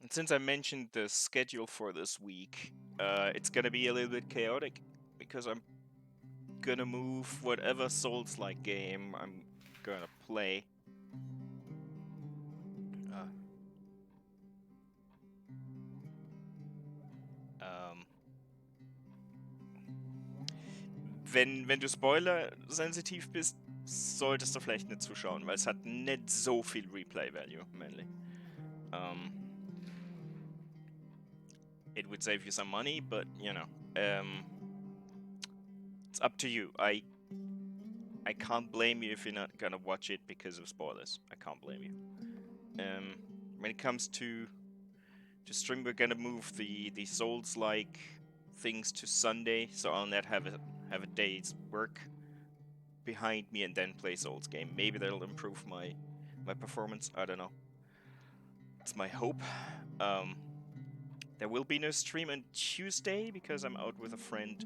And since I mentioned the schedule for this week, it's gonna be a little bit chaotic because I'm gonna move whatever Souls-like game I'm gonna play. Uh, ähm, wenn du spoiler-sensitiv bist, solltest du vielleicht nicht zuschauen, weil es hat nicht so viel Replay-Value, mainly. It would save you some money, but, you know, it's up to you. I can't blame you if you're not gonna watch it because of spoilers. I can't blame you. When it comes to stream, we're gonna move the Souls-like things to Sunday, so I'll not have a day's work behind me and then play Souls game. Maybe that'll improve my performance. I don't know. It's my hope. There will be no stream on Tuesday because I'm out with a friend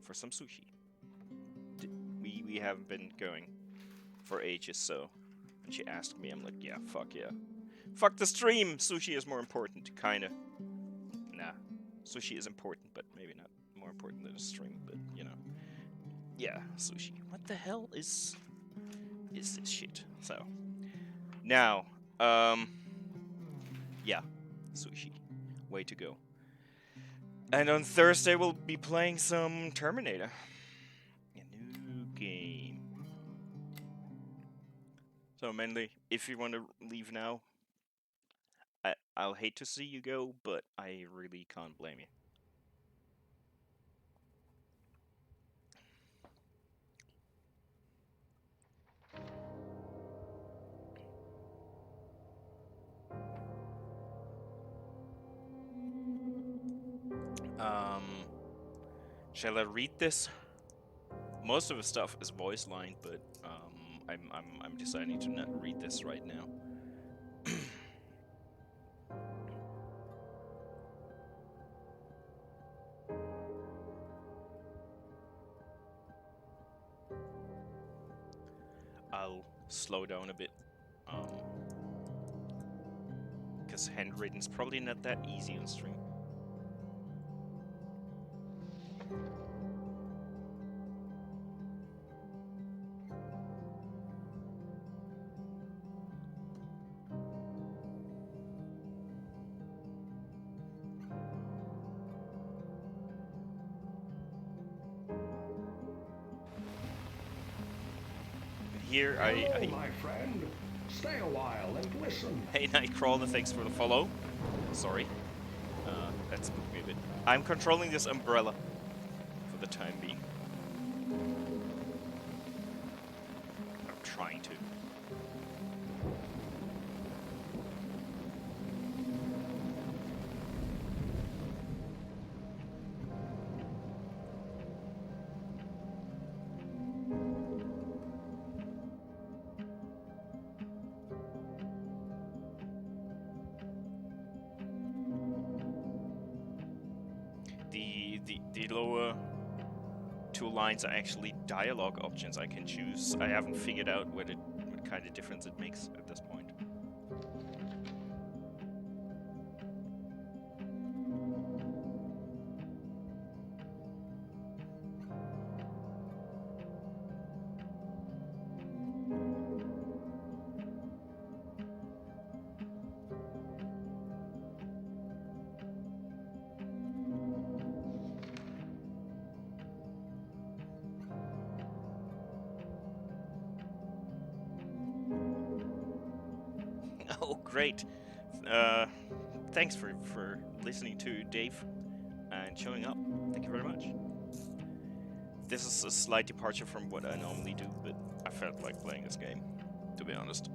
for some sushi. We haven't been going for ages, so when she asked me, I'm like, yeah, fuck yeah. Fuck the stream! Sushi is more important, kinda. Nah. Sushi is important, but maybe not more important than a stream, but, you know. Yeah, sushi. What the hell is this shit? So, now, yeah, sushi. Way to go. And on Thursday, we'll be playing some Terminator. A new game. So, mainly, if you want to leave now, I'll hate to see you go, but I really can't blame you. Shall I read this? Most of the stuff is voice line, but I'm deciding to not read this right now. I'll slow down a bit, because handwritten's probably not that easy on stream. Here, Hello, my friend. Stay a while and listen. Hey, Nightcrawler, thanks for the follow. Sorry. That spooked me a bit. I'm controlling this umbrella for the time being. I'm trying to. The lower two lines are actually dialogue options I can choose. I haven't figured out what kind of difference it makes at this point. Oh, great. Thanks for listening to Dave and showing up. Thank you very much. This is a slight departure from what I normally do, but I felt like playing this game, to be honest.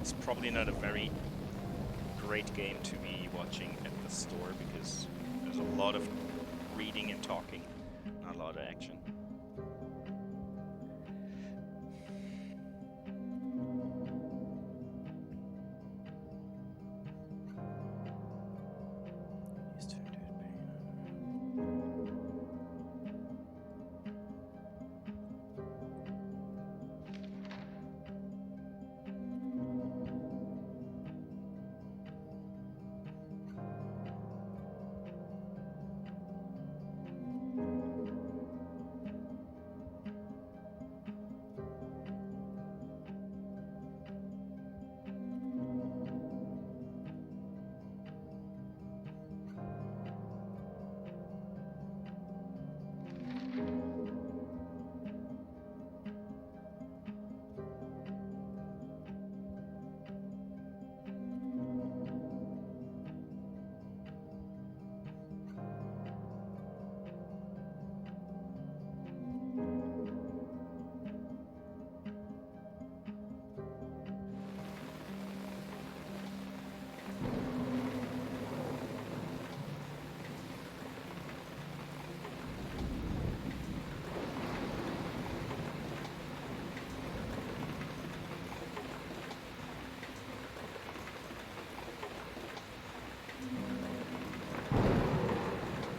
It's probably not a very great game to be watching at the store because there's a lot of reading and talking, not a lot of action.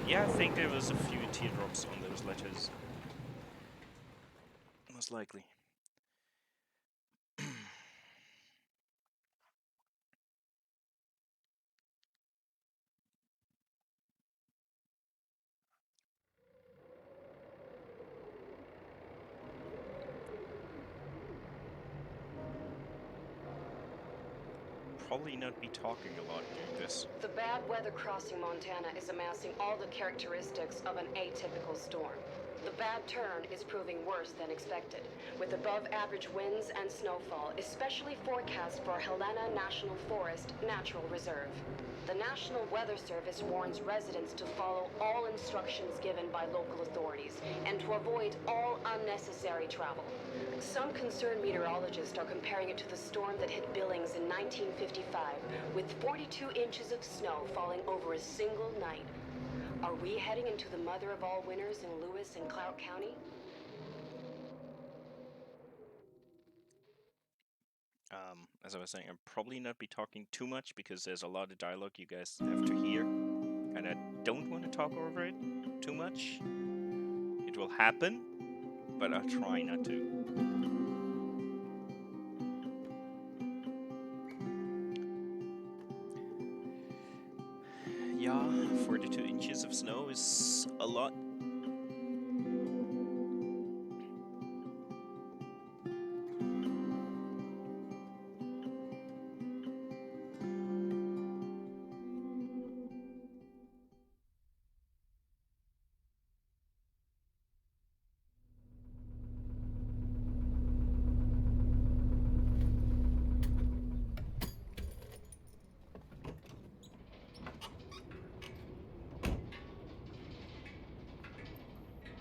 Yeah, I think there was a few teardrops on those letters. Most likely. Probably not be talking a lot during this. The bad weather crossing Montana is amassing all the characteristics of an atypical storm. The bad turn is proving worse than expected, with above-average winds and snowfall, especially forecast for Helena National Forest Natural Reserve. The National Weather Service warns residents to follow all instructions given by local authorities and to avoid all unnecessary travel. Some concerned meteorologists are comparing it to the storm that hit Billings in 1955, with 42 inches of snow falling over a single night. Are we heading into the mother of all winters in Lewis and Clark County? As I was saying, I'll probably not be talking too much because there's a lot of dialogue you guys have to hear, and I don't want to talk over it too much. It will happen, but I'll try not to. Yeah, 42 inches of snow is a lot.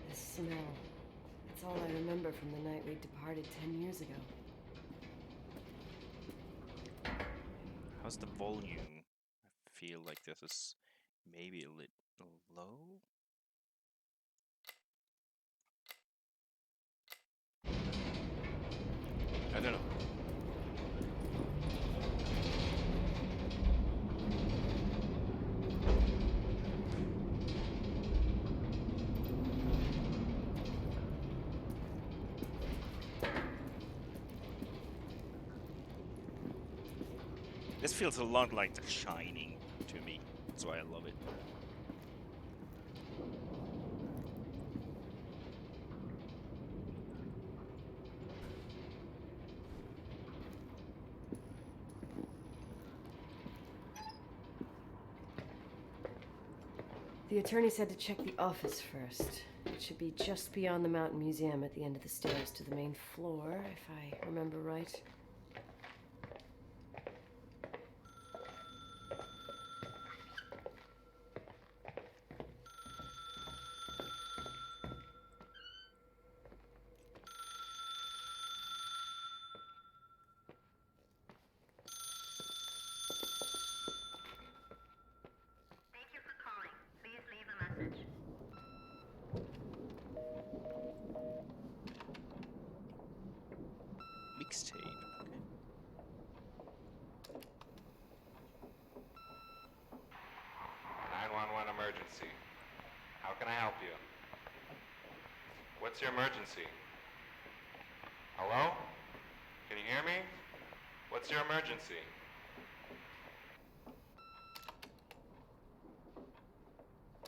The snow. That's all I remember from the night we departed 10 years ago. How's the volume? I feel like this is maybe a little low. I don't know. This feels a lot like The Shining to me. That's why I love it. The attorney said to check the office first. It should be just beyond the Mountain Museum at the end of the stairs to the main floor, if I remember right. Thank you for calling. Please leave a message. Mixtape. Okay. 911 emergency. How can I help you? What's your emergency? Hello? Can you hear me? What's your emergency?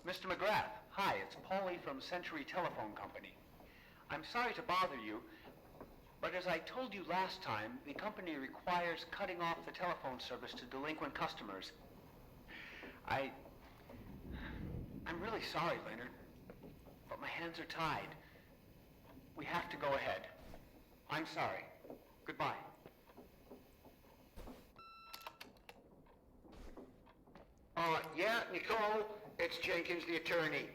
Mr. McGrath, hi, it's Paulie from Century Telephone Company. I'm sorry to bother you, but as I told you last time, the company requires cutting off the telephone service to delinquent customers. I'm really sorry, Leonard, but my hands are tied. We have to go ahead. I'm sorry. Goodbye. Yeah, Nicole, it's Jenkins, the attorney.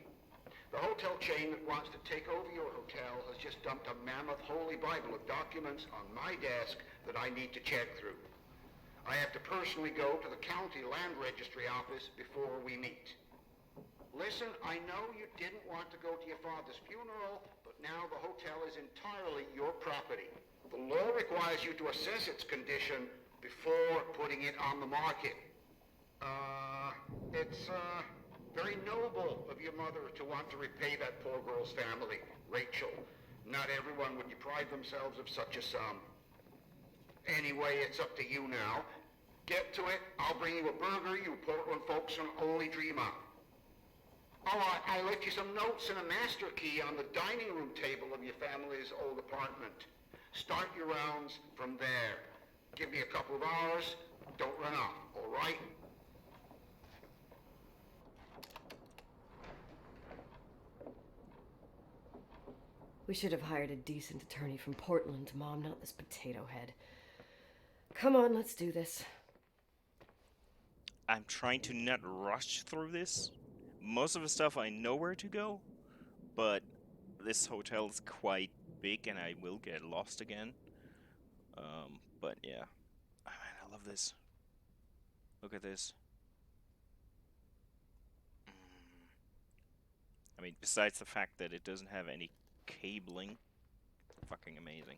The hotel chain that wants to take over your hotel has just dumped a mammoth holy Bible of documents on my desk that I need to check through. I have to personally go to the county land registry office before we meet. Listen, I know you didn't want to go to your father's funeral, but now the hotel is entirely your property. The law requires you to assess its condition before putting it on the market. It's Very noble of your mother to want to repay that poor girl's family, Rachel. Not everyone would deprive themselves of such a sum. Anyway, it's up to you now. Get to it. I'll bring you a burger you Portland folks can only dream of. Oh, I left you some notes and a master key on the dining room table of your family's old apartment. Start your rounds from there. Give me a couple of hours. Don't run off, all right? We should have hired a decent attorney from Portland, Mom, not this potato head. Come on, let's do this. I'm trying to not rush through this. Most of the stuff I know where to go, but this hotel is quite big and I will get lost again. But yeah. Oh, man, I love this. Look at this. I mean, besides the fact that it doesn't have any cabling, fucking amazing.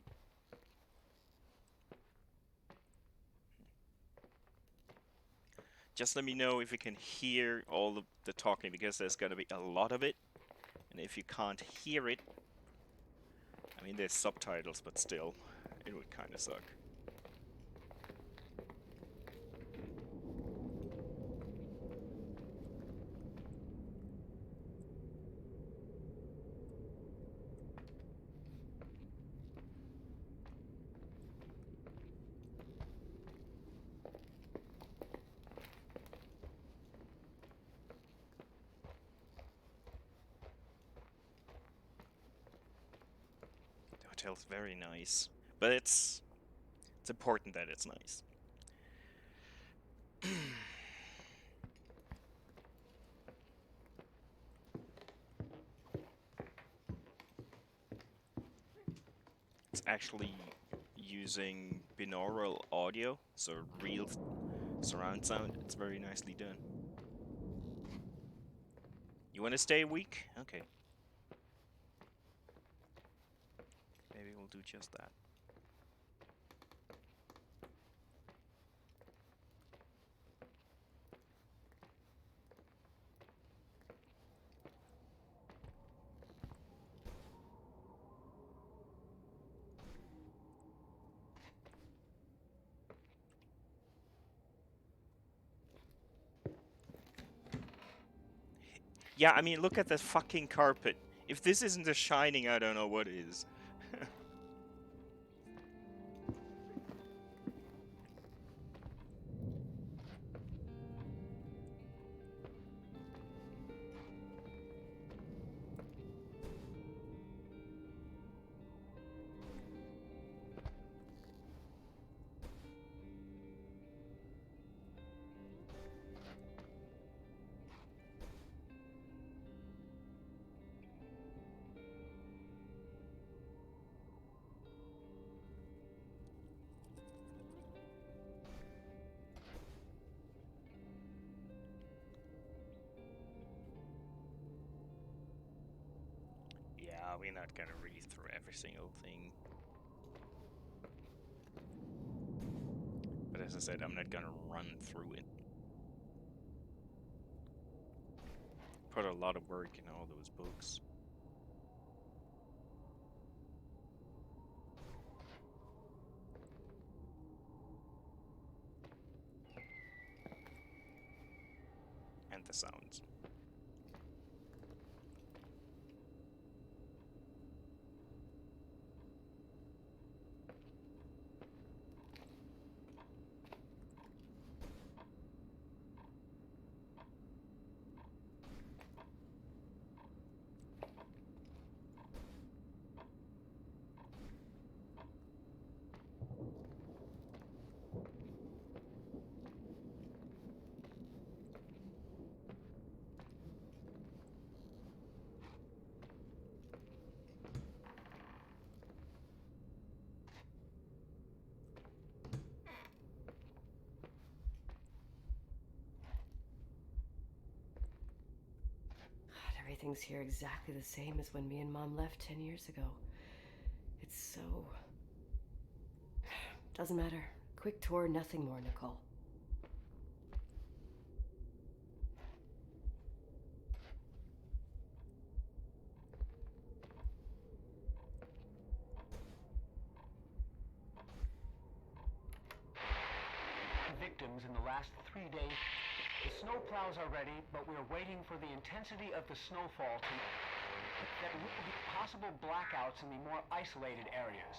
Just let me know if you can hear all of the talking, because there's gonna be a lot of it. And if you can't hear it, I mean, there's subtitles, but still, it would kind of suck. Hotel's very nice, but it's important that it's nice. It's actually using binaural audio, so real surround sound. It's very nicely done. You want to stay a week? Okay. Maybe we'll do just that. Yeah, I mean, look at the fucking carpet. If this isn't The Shining, I don't know what is. Yeah, we're not gonna read through every single thing. But as I said, I'm not gonna run through it. Put a lot of work in all those books. And the sounds. Everything's here exactly the same as when me and Mom left 10 years ago. It's so... Doesn't matter. Quick tour, nothing more, Nicole. thunderstorms in the last 3 days. The snow plows are ready, but we're waiting for the intensity of the snowfall to... There will be possible blackouts in the more isolated areas.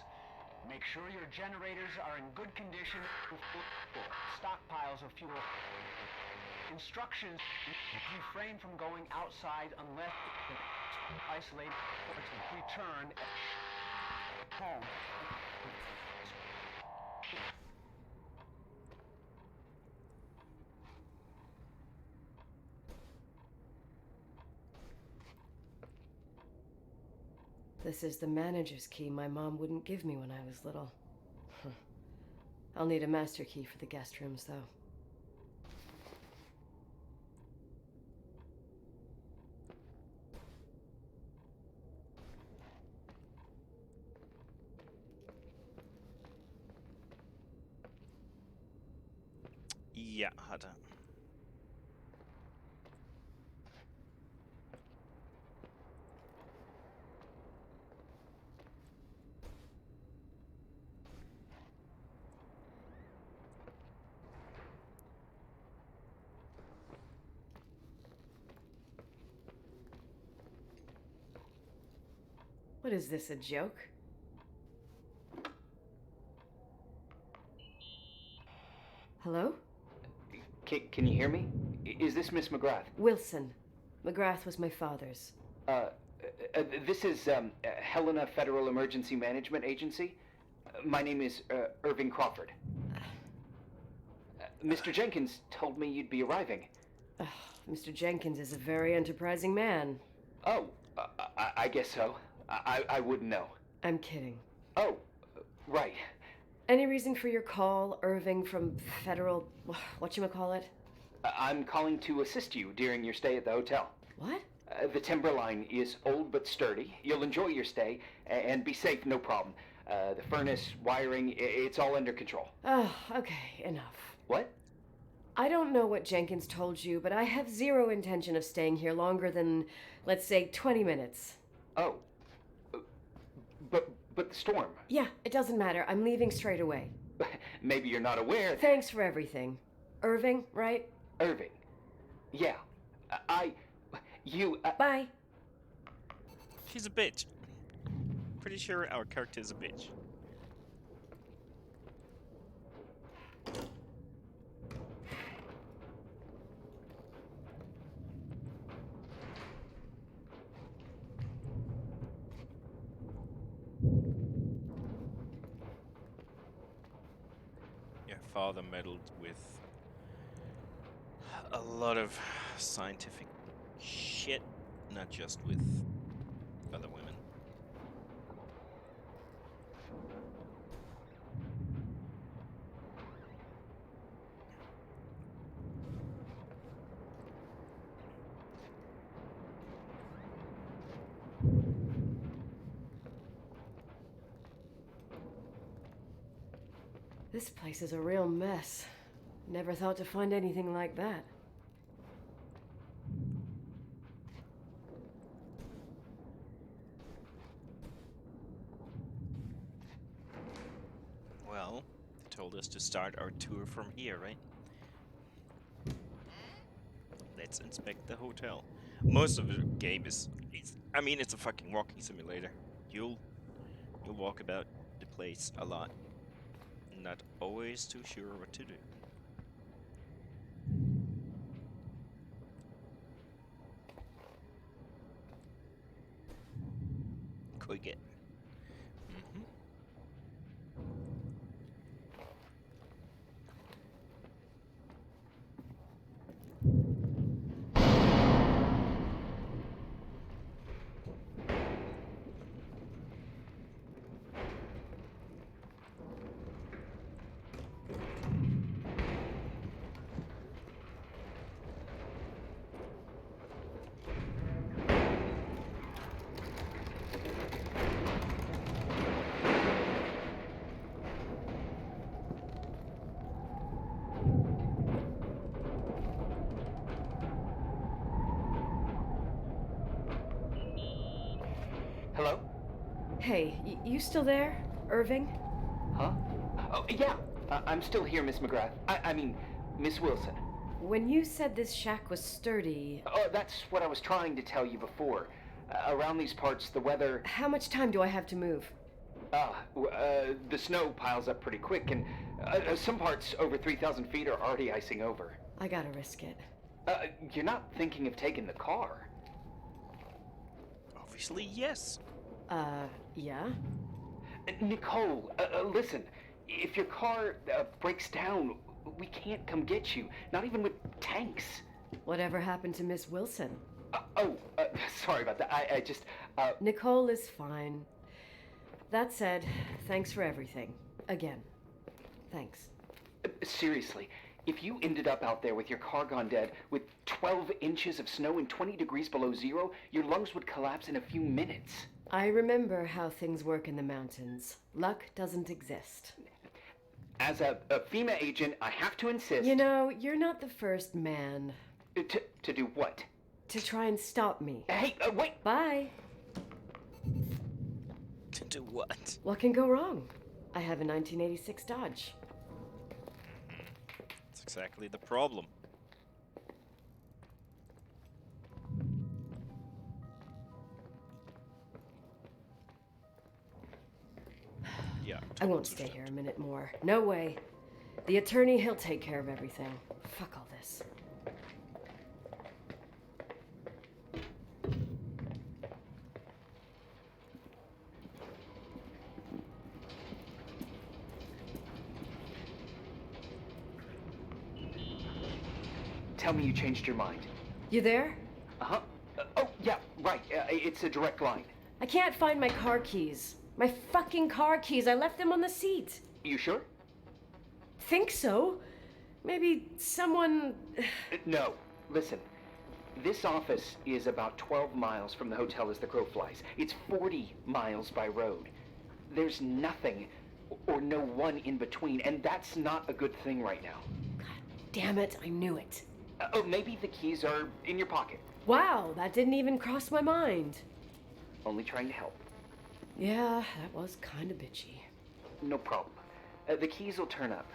Make sure your generators are in good condition with stockpiles of fuel. Instructions: refrain from going outside unless isolated ports return home. This is the manager's key my mom wouldn't give me when I was little. I'll need a master key for the guest rooms, though. Ja, hat er. What is this, a joke? Hello? Can you hear me? Is this Miss McGrath? Wilson. McGrath was my father's. This is Helena Federal Emergency Management Agency. My name is Irving Crawford. Mr. Jenkins told me you'd be arriving. Mr. Jenkins is a very enterprising man. Oh, I guess so. I wouldn't know. I'm kidding. Oh, right. Any reason for your call, Irving from Federal... whatchamacallit? I'm calling to assist you during your stay at the hotel. What? The timberline is old but sturdy. You'll enjoy your stay, and be safe, no problem. The furnace, wiring, it's all under control. Oh, okay, enough. What? I don't know what Jenkins told you, but I have zero intention of staying here longer than, let's say, 20 minutes. Oh. But the storm. Yeah, it doesn't matter. I'm leaving straight away. Maybe you're not aware. Thanks for everything. Irving, right? Irving. Yeah. You... Bye. She's a bitch. Pretty sure our character is a bitch. Your father meddled with a lot of scientific shit, not just with other women. This place is a real mess. Never thought to find anything like that. Well, they told us to start our tour from here, right? Let's inspect the hotel. Most of the game is I mean, it's a fucking walking simulator. You'll walk about the place a lot. Not always too sure what to do. Could get. Hello? Hey, you still there, Irving? Huh? Oh, yeah. I'm still here, Miss McGrath. I mean, Miss Wilson. When you said this shack was sturdy, Oh, that's what I was trying to tell you before. Around these parts, the weather... how much time do I have to move? The snow piles up pretty quick, and some parts over 3,000 feet are already icing over. I gotta risk it. You're not thinking of taking the car? Obviously, yes. Yeah? Nicole, listen. If your car breaks down, we can't come get you. Not even with tanks. Whatever happened to Miss Wilson? Sorry about that. I just, Nicole is fine. That said, thanks for everything. Again. Thanks. Seriously, if you ended up out there with your car gone dead, with 12 inches of snow and 20 degrees below zero, your lungs would collapse in a few minutes. I remember how things work in the mountains. Luck doesn't exist. As a FEMA agent, I have to insist... You know, you're not the first man. To do what? To try and stop me. Hey, wait! Bye. To do what? What can go wrong? I have a 1986 Dodge. That's exactly the problem. Yeah. I won't stay here a minute more. No way. The attorney, he'll take care of everything. Fuck all this. Tell me you changed your mind. You there? Uh-huh. Oh, yeah, right. It's a direct line. I can't find my car keys. My fucking car keys. I left them on the seat. You sure? Think so. Maybe someone... No. Listen. This office is about 12 miles from the hotel as the crow flies. It's 40 miles by road. There's nothing or no one in between, and that's not a good thing right now. God damn it, I knew it. Maybe the keys are in your pocket. Wow, that didn't even cross my mind. Only trying to help. Yeah, that was kind of bitchy. No problem. The keys will turn up.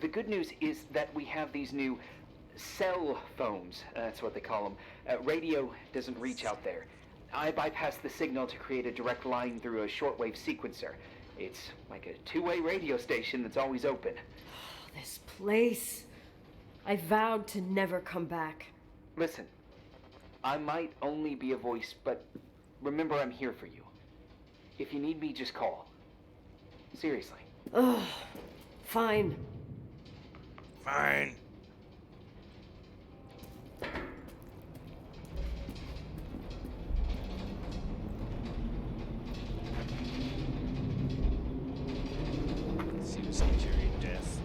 The good news is that we have these new cell phones. That's what they call them. Radio doesn't reach out there. I bypass the signal to create a direct line through a shortwave sequencer. It's like a two-way radio station that's always open. This place. I vowed to never come back. Listen, I might only be a voice, but remember I'm here for you. If you need me, just call. Seriously. Ugh. Fine. Fine. Seems like you're in death.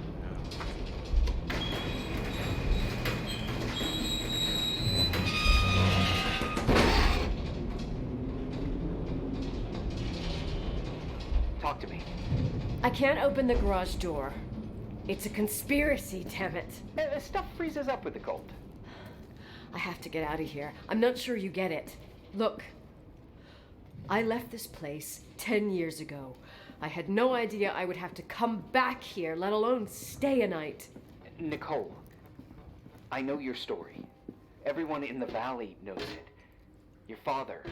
Talk to me. I can't open the garage door. It's a conspiracy, damn it. Stuff freezes up with the cold. I have to get out of here. I'm not sure you get it. Look, I left this place 10 years ago. I had no idea I would have to come back here, let alone stay a night. Nicole, I know your story. Everyone in the valley knows it. Your father,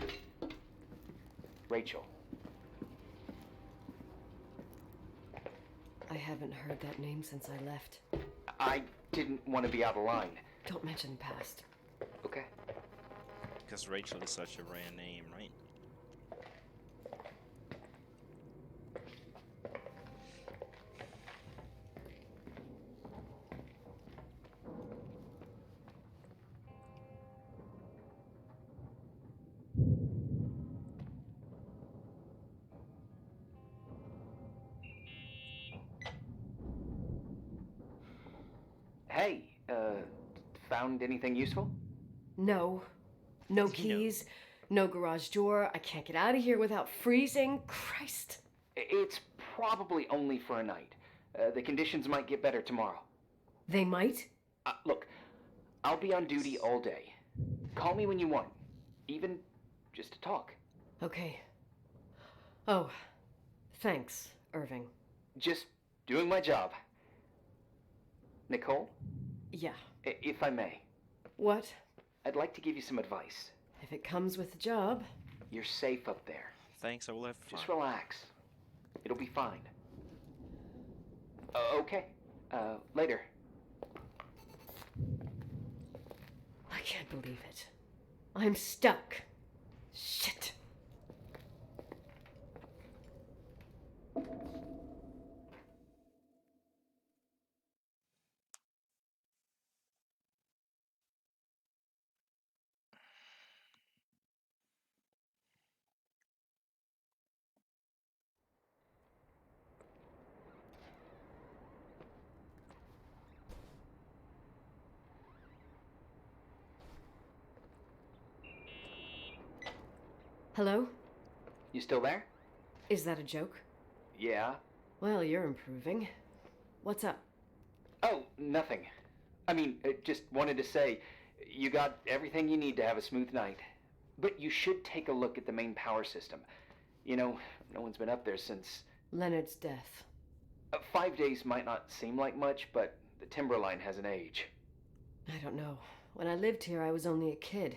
Rachel. I haven't heard that name since I left. I didn't want to be out of line. Don't mention the past. Okay. Because Rachel is such a rare name, right? Hey, found anything useful? No. No keys. No garage door. I can't get out of here without freezing. Christ. It's probably only for a night. The conditions might get better tomorrow. They might? Look, I'll be on duty all day. Call me when you want. Even just to talk. Okay. Oh, thanks, Irving. Just doing my job. Nicole? Yeah. If I may, What? I'd like to give you some advice. If it comes with the job. You're safe up there. Thanks, I will have fun. Just relax. It'll be fine. Okay. Later. I can't believe it. I'm stuck. Shit. Hello? You still there? Is that a joke? Yeah. Well, you're improving. What's up? Oh, nothing. I mean, just wanted to say, you got everything you need to have a smooth night. But you should take a look at the main power system. You know, no one's been up there since... Leonard's death. 5 days might not seem like much, but the timberline has an age. I don't know. When I lived here, I was only a kid.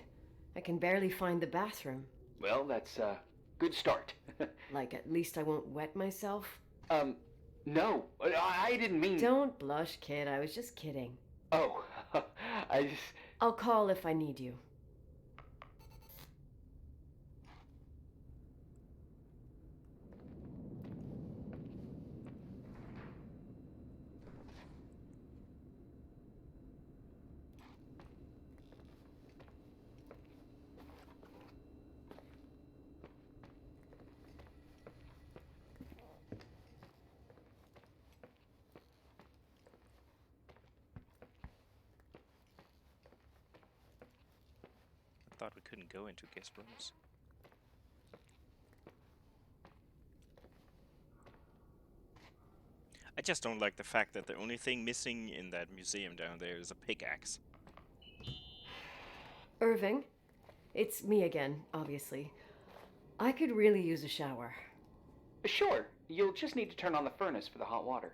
I can barely find the bathroom. Well, that's a good start. Like, at least I won't wet myself? No, I didn't mean... Don't blush, kid. I was just kidding. Oh, I just... I'll call if I need you. I thought we couldn't go into guest rooms. I just don't like the fact that the only thing missing in that museum down there is a pickaxe. Irving, it's me again, obviously. I could really use a shower. Sure, you'll just need to turn on the furnace for the hot water.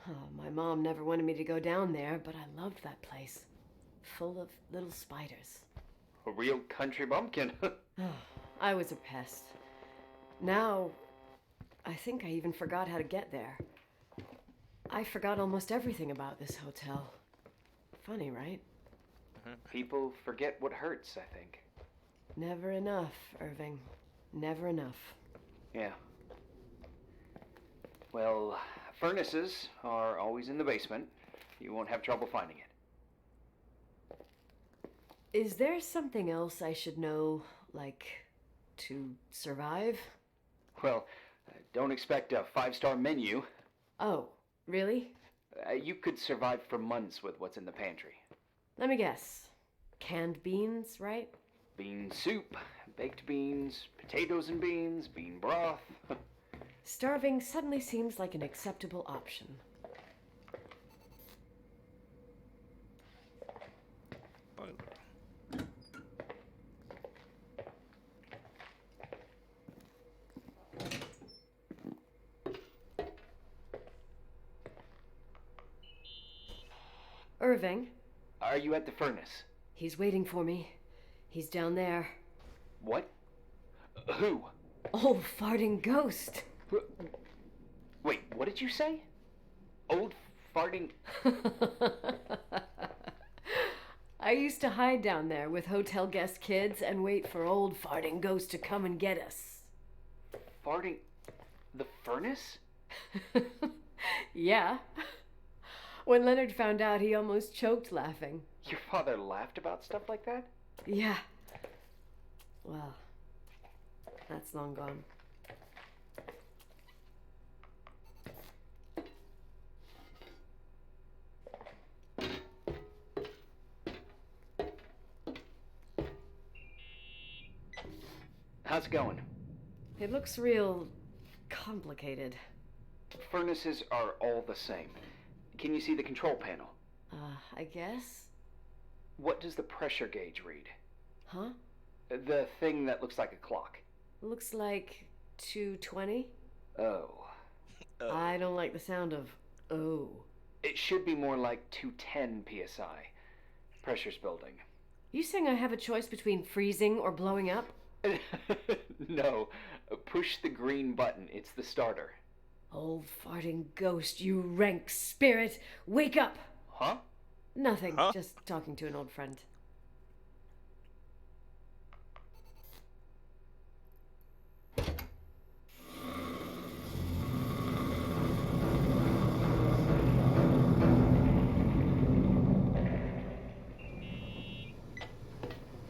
Oh, my mom never wanted me to go down there, but I loved that place. Full of little spiders. A real country bumpkin. I was a pest. Now, I think I even forgot how to get there. I forgot almost everything about this hotel. Funny, right? People forget what hurts, I think. Never enough, Irving. Never enough. Yeah. Well, furnaces are always in the basement. You won't have trouble finding it. Is there something else I should know, like, to survive? Well, don't expect a 5-star menu. Oh, really? You could survive for months with what's in the pantry. Let me guess. Canned beans, right? Bean soup, baked beans, potatoes and beans, bean broth. Starving suddenly seems like an acceptable option. Irving, Are you at the furnace? he's waiting for me. He's down there. What? Who? Old farting ghost. Wait, what did you say? Old farting... I used to hide down there with hotel guest kids and wait for old farting ghost to come and get us. Farting... the furnace? Yeah. When Leonard found out, he almost choked laughing. Your father laughed about stuff like that? Yeah. Well, that's long gone. How's it going? It looks real complicated. Furnaces are all the same. Can you see the control panel? I guess? What does the pressure gauge read? Huh? The thing that looks like a clock. Looks like 220. Oh. I don't like the sound of oh. It should be more like 210 psi. Pressure's building. You saying I have a choice between freezing or blowing up? No, push the green button. It's the starter. Old farting ghost, you rank spirit! Wake up! Huh? Nothing, Huh? just talking to an old friend.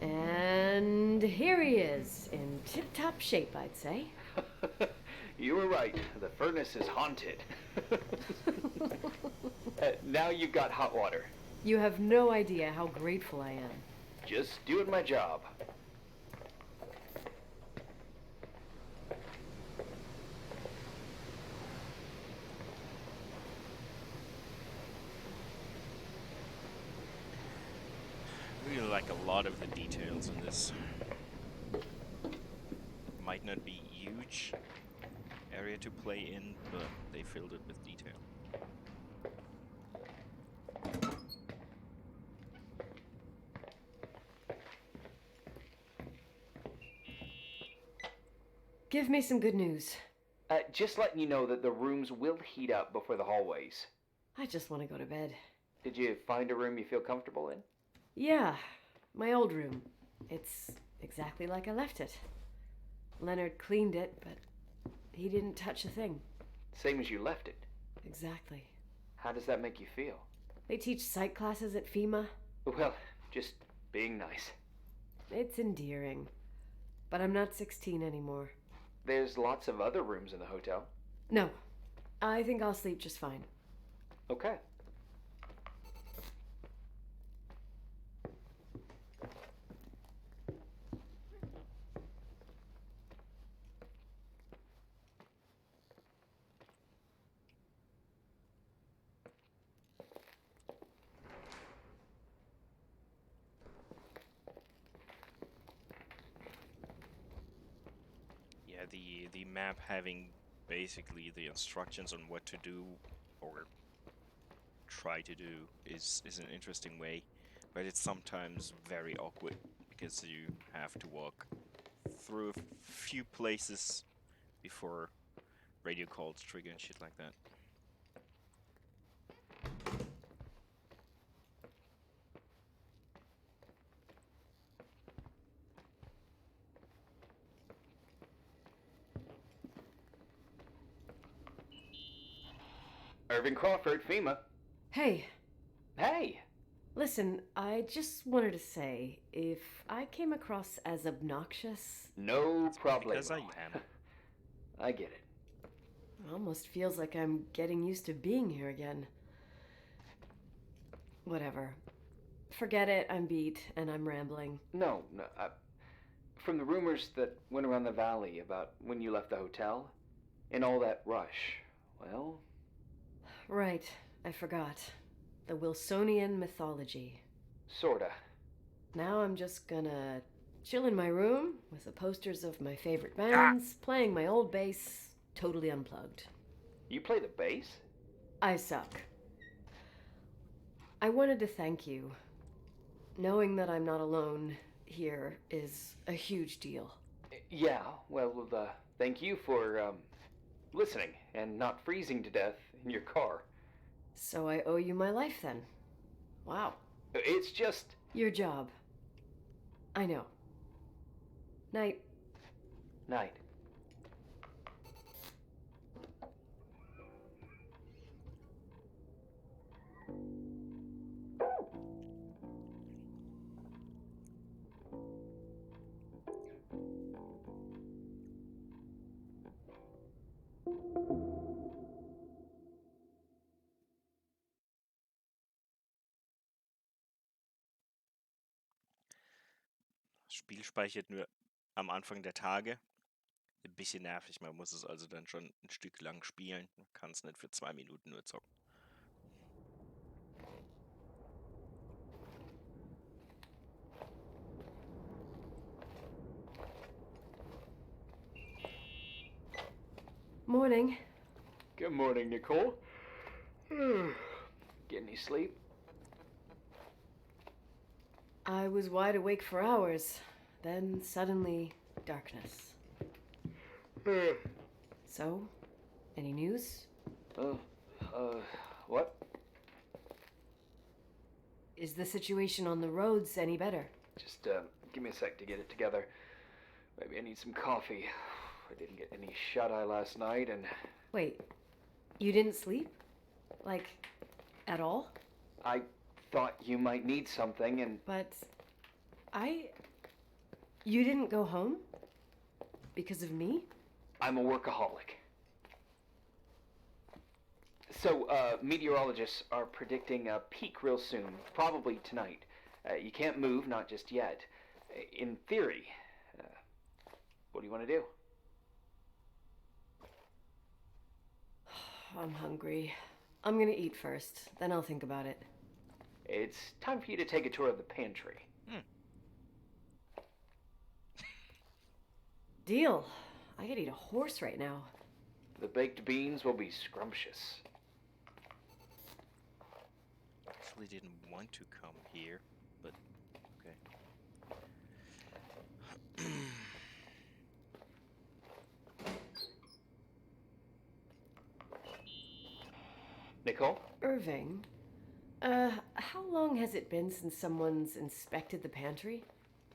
And here he is, in tip-top shape, I'd say. You were right. The furnace is haunted. Now you've got hot water. You have no idea how grateful I am. Just doing my job. I really like a lot of the details in this. Might not be huge area to play in, but they filled it with detail. Give me some good news. Just letting you know that the rooms will heat up before the hallways. I just want to go to bed. Did you find a room you feel comfortable in? Yeah, my old room. It's exactly like I left it. Leonard cleaned it, but he didn't touch a thing. Same as you left it. Exactly. How does that make you feel? They teach psych classes at FEMA. Well, just being nice. It's endearing. But I'm not 16 anymore. There's lots of other rooms in the hotel. No, I think I'll sleep just fine. Okay. Yeah, the map having basically the instructions on what to do or try to do is an interesting way, but it's sometimes very awkward because you have to walk through a few places before radio calls trigger and shit like that. Irving Crawford, FEMA. Hey, Hey! listen, I just wanted to say, if I came across as obnoxious, No problem. Because I am. I get it. it almost feels like I'm getting used to being here again. Whatever. Forget it, I'm beat, and I'm rambling. No, from the rumors that went around the valley about when you left the hotel and all that rush, well, Right, I forgot. The Wilsonian mythology. sorta. Now I'm just gonna chill in my room with the posters of my favorite bands, playing my old bass, totally unplugged. You play the bass? I suck. I wanted to thank you. Knowing that I'm not alone here is a huge deal. Yeah, well, thank you for, listening and not freezing to death in your car. So I owe you my life then. Wow. It's just... Your job. I know. Night. Night. Das Spiel speichert nur am Anfang der Tage. Ein bisschen nervig, man muss es also dann schon ein Stück lang spielen. Man kann es nicht für 2 Minuten nur zocken. Morning. Good morning, Nicole. Get any sleep? I was wide awake for hours. Then suddenly, darkness. So, any news? What? Is the situation on the roads any better? Just, give me a sec to get it together. Maybe I need some coffee. I didn't get any shut-eye last night, and... Wait, you didn't sleep? Like, at all? I thought you might need something, and... But you didn't go home? Because of me? I'm a workaholic. So, meteorologists are predicting a peak real soon, probably tonight. You can't move, not just yet. In theory, what do you want to do? I'm hungry. I'm gonna eat first, then I'll think about it. It's time for you to take a tour of the pantry. Deal. I could eat a horse right now. The baked beans will be scrumptious. Actually didn't want to come here, but okay. Nicole? Irving, how long has it been since someone's inspected the pantry?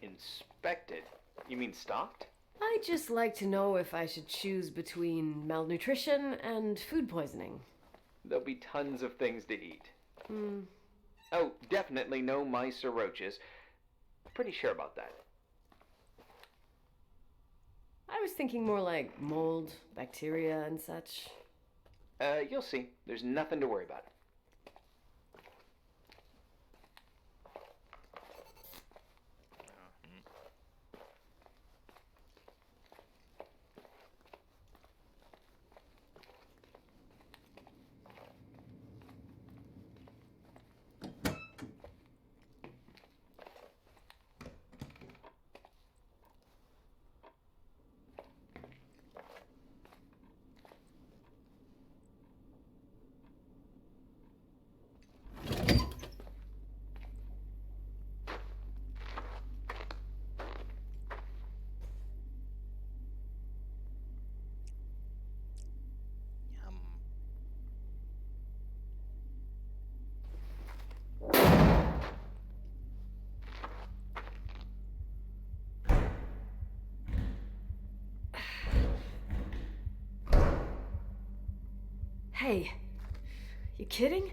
Inspected? You mean stocked? I'd just like to know if I should choose between malnutrition and food poisoning. There'll be tons of things to eat. Oh, definitely no mice or roaches. Pretty sure about that. I was thinking more like mold, bacteria, and such. You'll see. There's nothing to worry about. Yum. Hey, you kidding?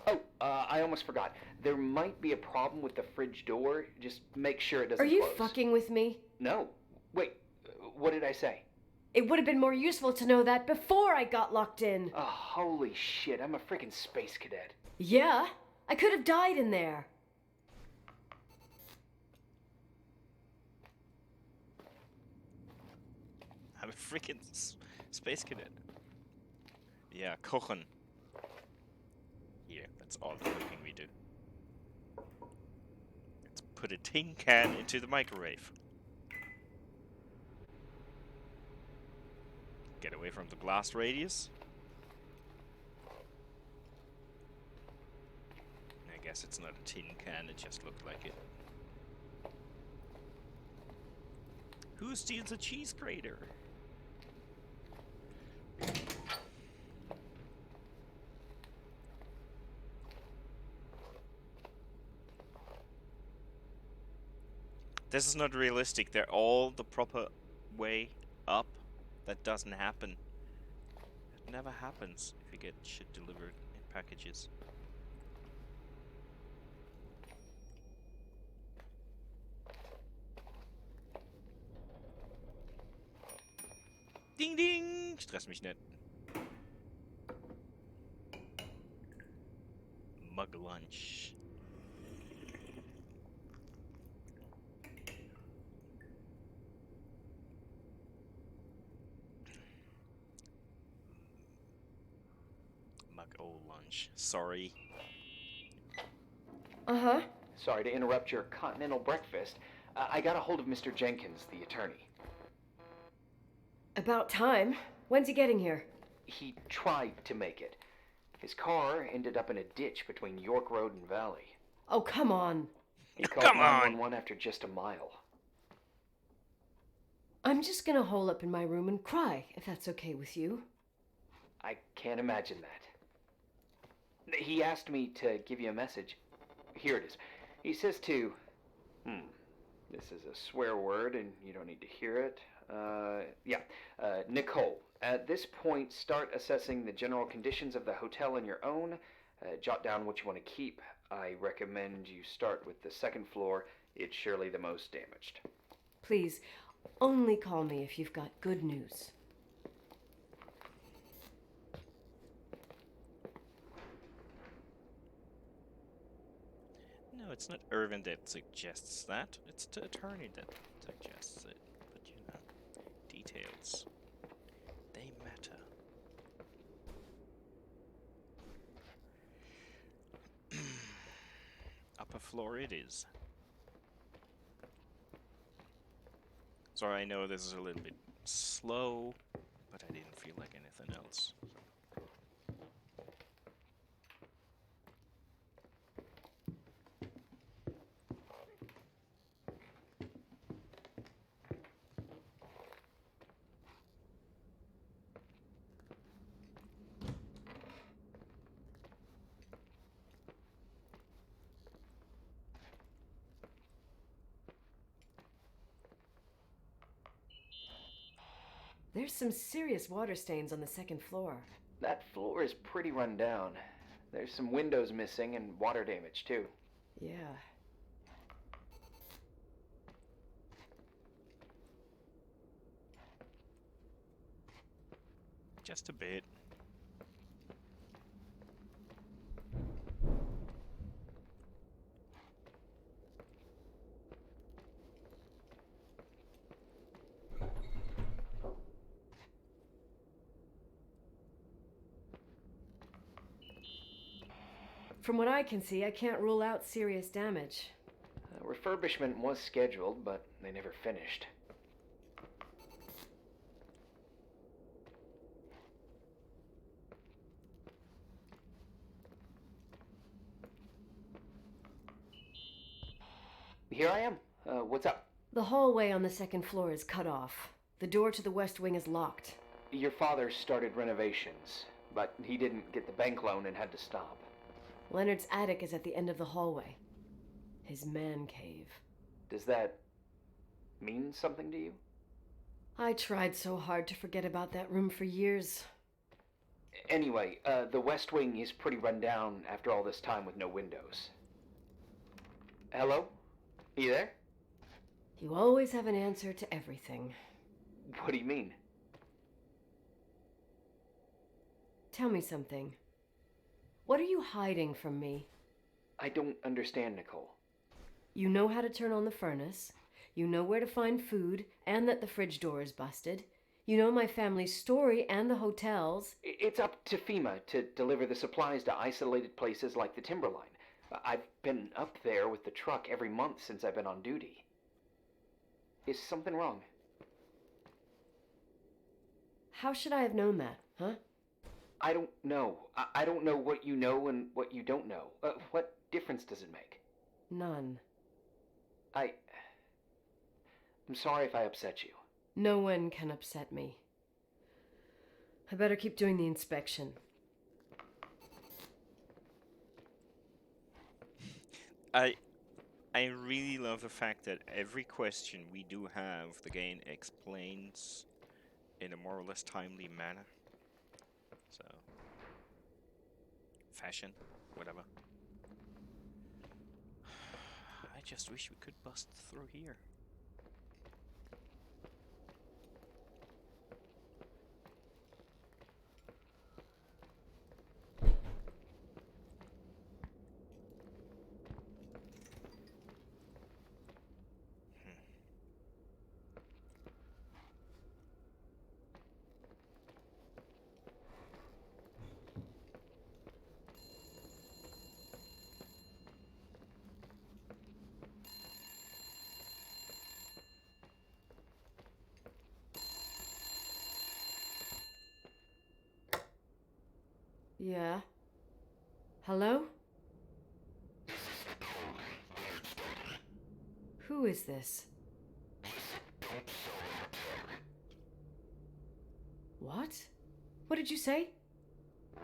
Oh, I almost forgot. There might be a problem with the fridge door. Just make sure it doesn't Are you close. fucking with me? No. Wait, what did I say? It would have been more useful to know that before I got locked in. Oh, holy shit, I'm a freaking space cadet. Yeah, I could have died in there. I'm a freaking space cadet. Yeah, kochen. Here, that's all the cooking we do. Let's put a tin can into the microwave. Get away from the blast radius. I guess it's not a tin can, it just looked like it. Who steals a cheese grater? This is not realistic. They're all the proper way up. That doesn't happen. It never happens if you get shit delivered in packages. Ding ding! Stress mich nicht. Mug lunch. lunch. Sorry. Uh-huh. Sorry to interrupt your continental breakfast. I got a hold of Mr. Jenkins, the attorney. About time. When's he getting here? He tried to make it. His car ended up in a ditch between York Road and Valley. Oh, come on. He called Come on! 911 after just a mile. I'm just gonna hole up in my room and cry, if that's okay with you. I can't imagine that. He asked me to give you a message. Here it is. He says to... This is a swear word and you don't need to hear it. Nicole. At this point, start assessing the general conditions of the hotel on your own. Jot down what you want to keep. I recommend you start with the second floor. It's surely the most damaged. Please, only call me if you've got good news. No, it's not Irvin that suggests that. It's the attorney that suggests it. But you know, details, they matter. Upper floor it is. Sorry, I know this is a little bit slow, but I didn't feel like anything else. There's some serious water stains on the second floor. That floor is pretty run down. There's some windows missing and water damage, too. Yeah. Just a bit. From what I can see, I can't rule out serious damage. Refurbishment was scheduled, but they never finished. Here I am. What's up? The hallway on the second floor is cut off. The door to the west wing is locked. Your father started renovations, but he didn't get the bank loan and had to stop. Leonard's attic is at the end of the hallway. His man cave. Does that mean something to you? I tried so hard to forget about that room for years. Anyway, the west wing is pretty run down after all this time with no windows. Hello? You there? You always have an answer to everything. What do you mean? Tell me something. What are you hiding from me? I don't understand, Nicole. You know how to turn on the furnace. You know where to find food, and that the fridge door is busted. You know my family's story and the hotel's. It's up to FEMA to deliver the supplies to isolated places like the Timberline. I've been up there with the truck every month since I've been on duty. Is something wrong? How should I have known that, huh? I don't know. I don't know what you know and what you don't know. What difference does it make? None. I'm sorry if I upset you. No one can upset me. I better keep doing the inspection. I really love the fact that every question we do have, the game explains in a more or less timely manner. So, fashion, whatever. I just wish we could bust through here. Yeah. Hello? Who is this? What? What did you say?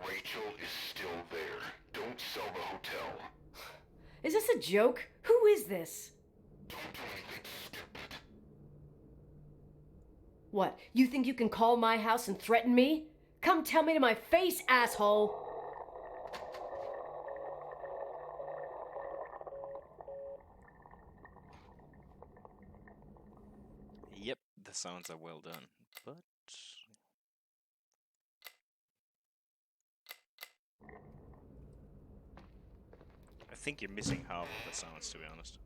Rachel is still there. Don't sell the hotel. Is this a joke? Who is this? Don't do anything stupid. What, you think you can call my house and threaten me? Come tell me to my face, asshole! Yep, the sounds are well done, but I think you're missing half of the sounds, to be honest.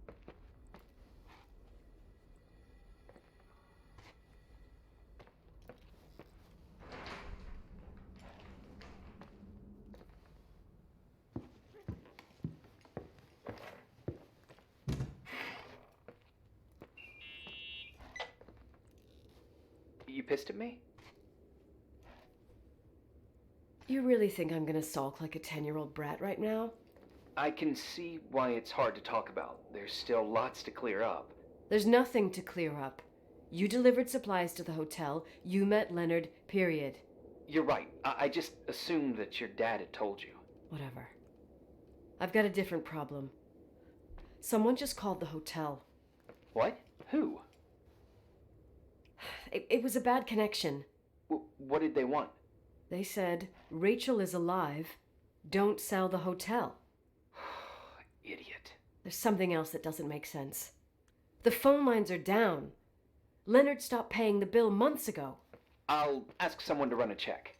You pissed at me? You really think I'm gonna sulk like a 10-year-old brat right now? I can see why it's hard to talk about. There's still lots to clear up. There's nothing to clear up. You delivered supplies to the hotel, you met Leonard, period. You're right. I just assumed that your dad had told you. Whatever. I've got a different problem. Someone just called the hotel. What? Who? It was a bad connection. What did they want? They said, Rachel is alive. Don't sell the hotel. Idiot. There's something else that doesn't make sense. The phone lines are down. Leonard stopped paying the bill months ago. I'll ask someone to run a check.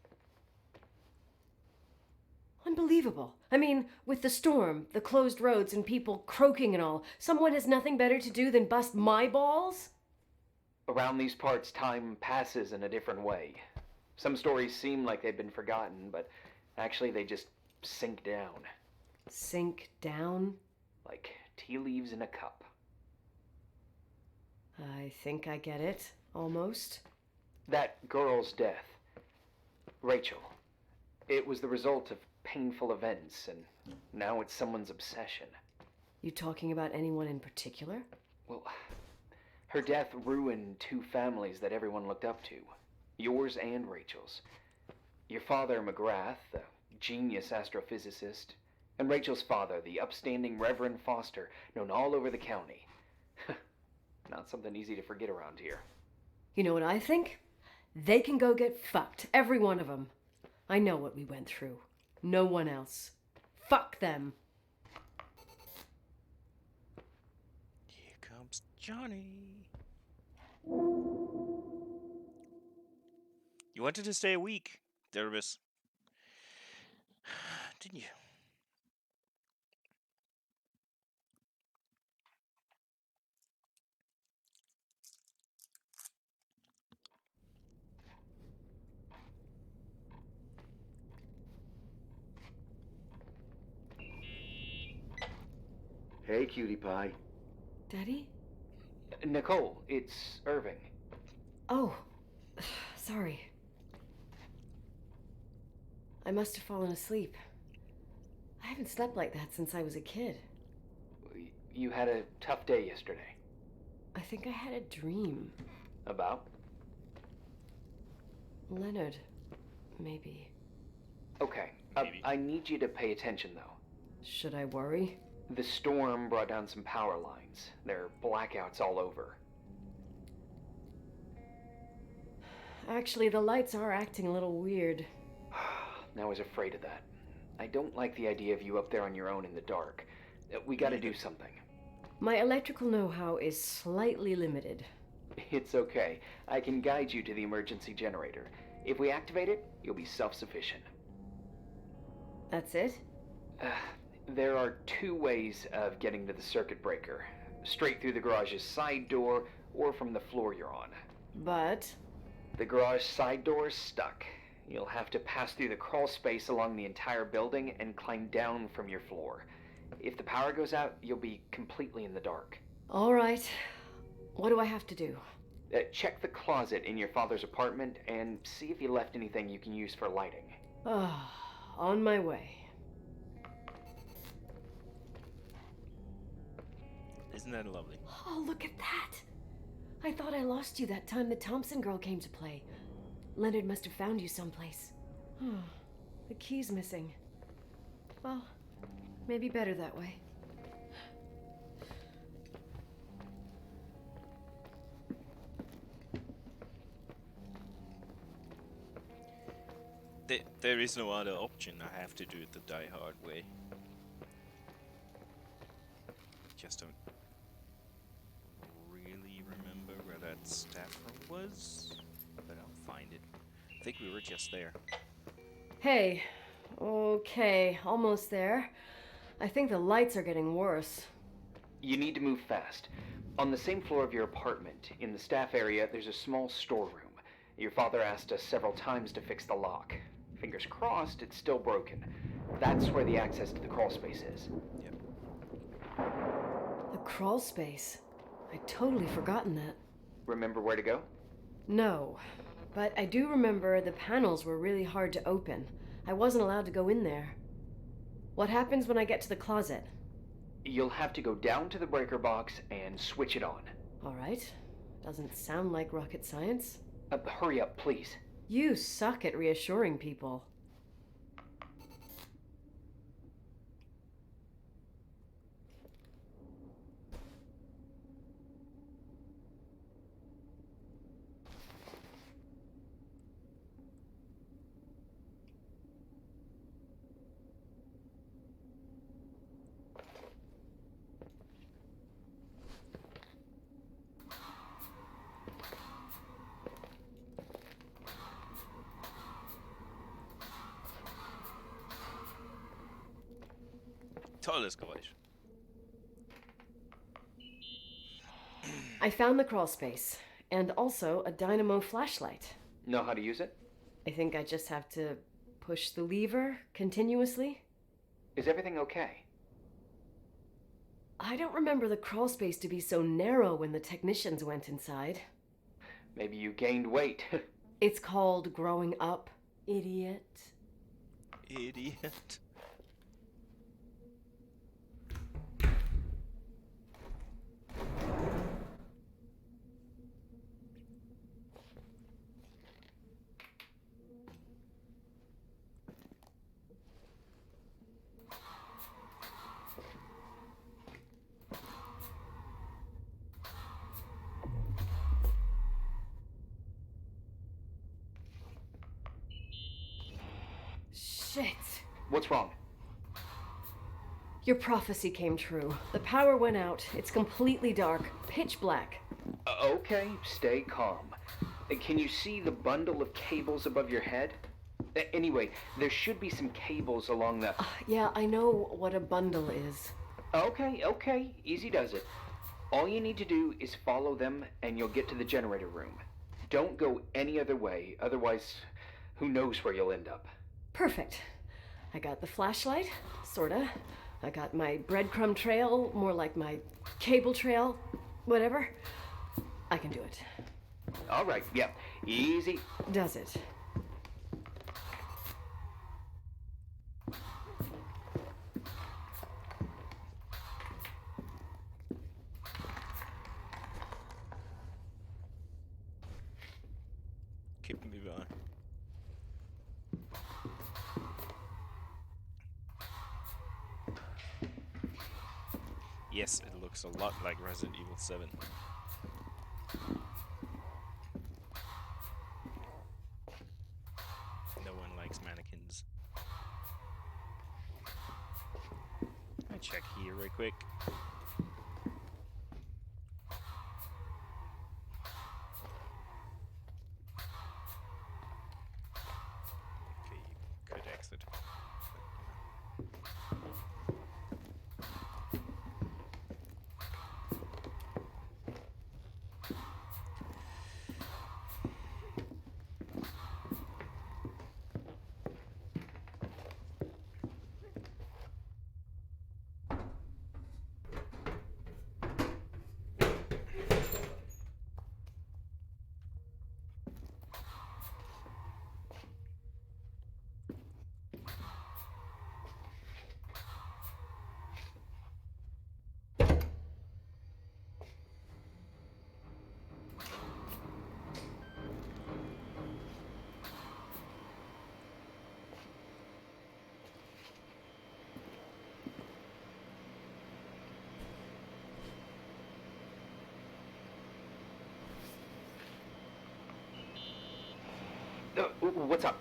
Unbelievable. I mean, with the storm, the closed roads, and people croaking and all, someone has nothing better to do than bust my balls? Around these parts, time passes in a different way. Some stories seem like they've been forgotten, but actually they just sink down. Sink down? Like tea leaves in a cup. I think I get it, almost. That girl's death, Rachel, it was the result of painful events, and now it's someone's obsession. You talking about anyone in particular? Well, her death ruined two families that everyone looked up to. Yours and Rachel's. Your father, McGrath, the genius astrophysicist, and Rachel's father, the upstanding Reverend Foster, known all over the county. Not something easy to forget around here. You know what I think? They can go get fucked, every one of them. I know what we went through. No one else. Fuck them. Here comes Johnny. You wanted to stay a week, Dervis. Didn't you? Hey, cutie pie. Daddy? Nicole, it's Irving. Oh, sorry. I must have fallen asleep. I haven't slept like that since I was a kid. You had a tough day yesterday. I think I had a dream. About? Leonard, maybe. Okay, Maybe. I need you to pay attention, though. Should I worry? The storm brought down some power lines. There are blackouts all over. Actually, the lights are acting a little weird. I was afraid of that. I don't like the idea of you up there on your own in the dark. We gotta do something. My electrical know-how is slightly limited. It's okay. I can guide you to the emergency generator. If we activate it, you'll be self-sufficient. That's it? There are two ways of getting to the circuit breaker. Straight through the garage's side door, or from the floor you're on. But... The garage side door is stuck. You'll have to pass through the crawl space along the entire building and climb down from your floor. If the power goes out, you'll be completely in the dark. all right. What do I have to do? Check the closet in your father's apartment and see if he left anything you can use for lighting. Oh, On my way. Isn't that lovely? Oh, look at that! I thought I lost you that time the Thompson girl came to play. Leonard must have found you someplace. The key's missing. Well, maybe better that way. There is no other option. I have to do it the die-hard way. Just don't really remember where that staff room was, but I'll find it. I think we were just there. Hey. Okay, almost there. I think the lights are getting worse. You need to move fast. On the same floor of your apartment, in the staff area, there's a small storeroom. Your father asked us several times to fix the lock. Fingers crossed, it's still broken. That's where the access to the crawl space is. Yep. The crawl space? I'd totally forgotten that. Remember where to go? No, but I do remember the panels were really hard to open. I wasn't allowed to go in there. What happens when I get to the closet? You'll have to go down to the breaker box and switch it on. All right. Doesn't sound like rocket science. Hurry up, please. You suck at reassuring people. Tolles Geräusch. I found the crawl space, and also a dynamo flashlight. Know how to use it? I think I just have to push the lever continuously. Is everything okay? I don't remember the crawl space to be so narrow when the technicians went inside. Maybe you gained weight. It's called growing up, idiot. Idiot. Shit. What's wrong? Your prophecy came true. The power went out. It's completely dark, pitch black. Okay, stay calm. Can you see the bundle of cables above your head? Anyway, there should be some cables along the... Yeah, I know what a bundle is. Okay, easy does it. All you need to do is follow them and you'll get to the generator room. Don't go any other way, otherwise who knows where you'll end up. Perfect. I got the flashlight, sorta. I got my breadcrumb trail, more like my cable trail, whatever. I can do it. All right, yeah, easy. Does it? Keep me on. Yes, it looks a lot like Resident Evil 7. No one likes mannequins. I check here real quick. Okay, you could exit. What's up?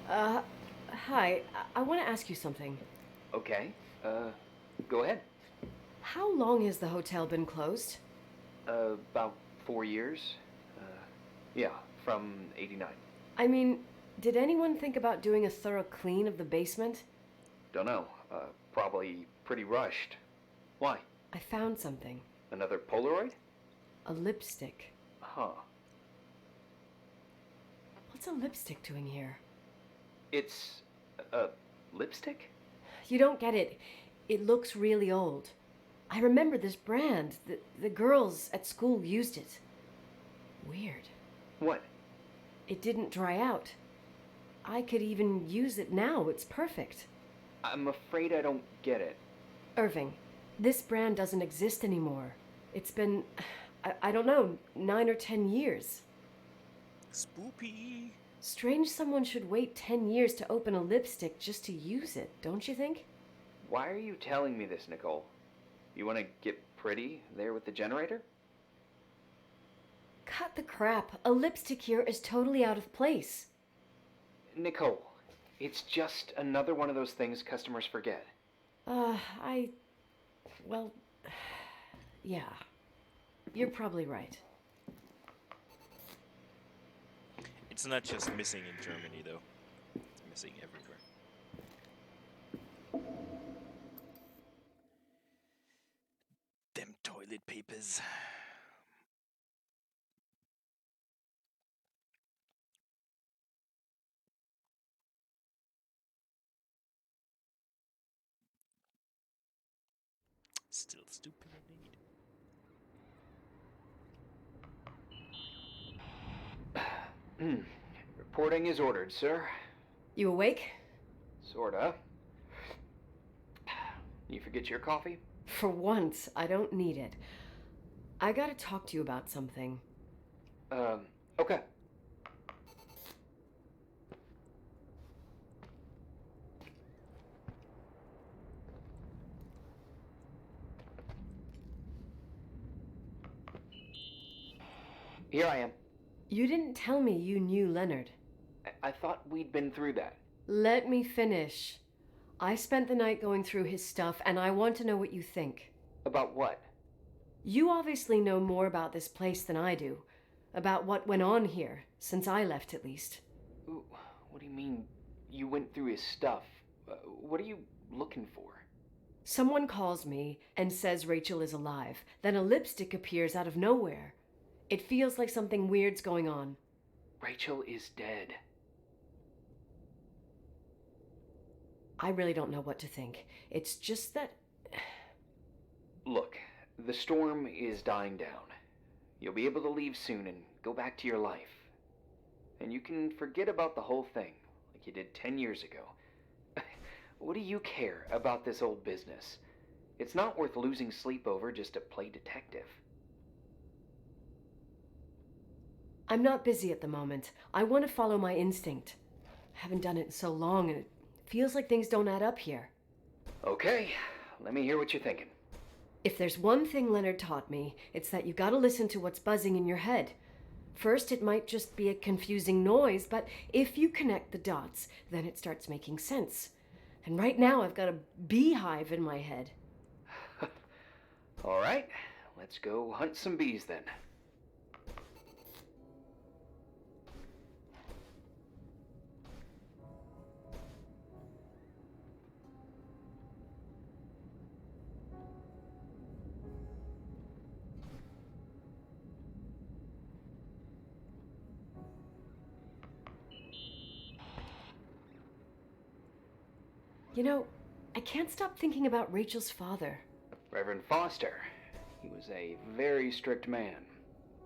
Hi. I want to ask you something. Okay. Go ahead. How long has the hotel been closed? About 4 years. Yeah, from 89. I mean, did anyone think about doing a thorough clean of the basement? Don't know. Probably pretty rushed. Why? I found something. Another Polaroid? A lipstick. Huh. What's a lipstick doing here? It's a lipstick? You don't get it. It looks really old. I remember this brand. The girls at school used it. Weird. What? It didn't dry out. I could even use it now. It's perfect. I'm afraid I don't get it. Irving, this brand doesn't exist anymore. It's been, I don't know, 9 or 10 years. Spoopy. Strange someone should wait 10 years to open a lipstick just to use it, don't you think? Why are you telling me this, Nicole? You want to get pretty there with the generator? Cut the crap. A lipstick here is totally out of place. Nicole, it's just another one of those things customers forget. Well, yeah. You're probably right. It's not just missing in Germany, though. It's missing everywhere. Them toilet papers. Still stupid Hmm. Reporting is ordered, sir. You awake? Sorta. You forget your coffee? For once, I don't need it. I gotta talk to you about something. Okay. Here I am. You didn't tell me you knew Leonard. I thought we'd been through that. Let me finish. I spent the night going through his stuff, and I want to know what you think. About what? You obviously know more about this place than I do. About what went on here, since I left at least. Ooh, what do you mean, you went through his stuff? What are you looking for? Someone calls me and says Rachel is alive. Then a lipstick appears out of nowhere. It feels like something weird's going on. Rachel is dead. I really don't know what to think. It's just that... Look, the storm is dying down. You'll be able to leave soon and go back to your life. And you can forget about the whole thing, like you did 10 years ago. What do you care about this old business? It's not worth losing sleep over just to play detective. I'm not busy at the moment. I want to follow my instinct. I haven't done it in so long, and it feels like things don't add up here. Okay, let me hear what you're thinking. If there's one thing Leonard taught me, it's that you gotta listen to what's buzzing in your head. First, it might just be a confusing noise, but if you connect the dots, then it starts making sense. And right now, I've got a beehive in my head. All right, let's go hunt some bees then. You know, I can't stop thinking about Rachel's father. Reverend Foster. He was a very strict man.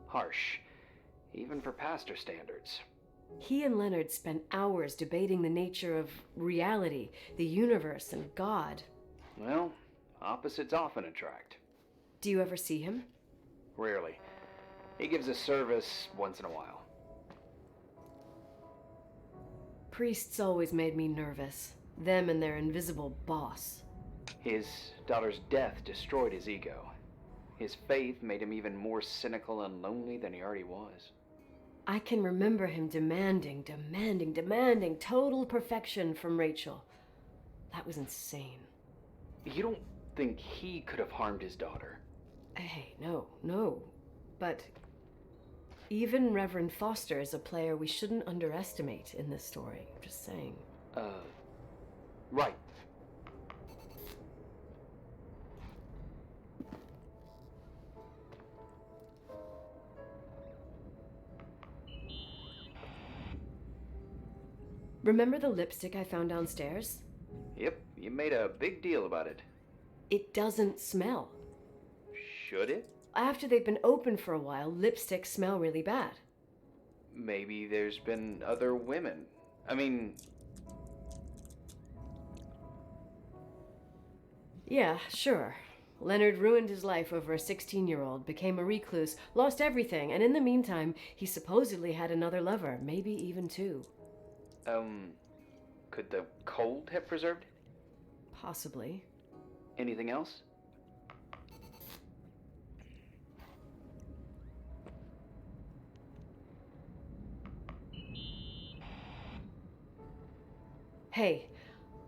Harsh, even for pastor standards. He and Leonard spent hours debating the nature of reality, the universe, and God. Well, opposites often attract. Do you ever see him? Rarely. He gives a service once in a while. Priests always made me nervous. Them and their invisible boss. His daughter's death destroyed his ego. His faith made him even more cynical and lonely than he already was. I can remember him demanding total perfection from Rachel. That was insane. You don't think he could have harmed his daughter? Hey, no. But even Reverend Foster is a player we shouldn't underestimate in this story. I'm just saying. Right. Remember the lipstick I found downstairs? Yep, you made a big deal about it. It doesn't smell. Should it? After they've been open for a while, lipsticks smell really bad. Maybe there's been other women. I mean... Yeah, sure. Leonard ruined his life over a 16-year-old, became a recluse, lost everything, and in the meantime, he supposedly had another lover, maybe even two. Could the cold have preserved it? Possibly. Anything else? Hey,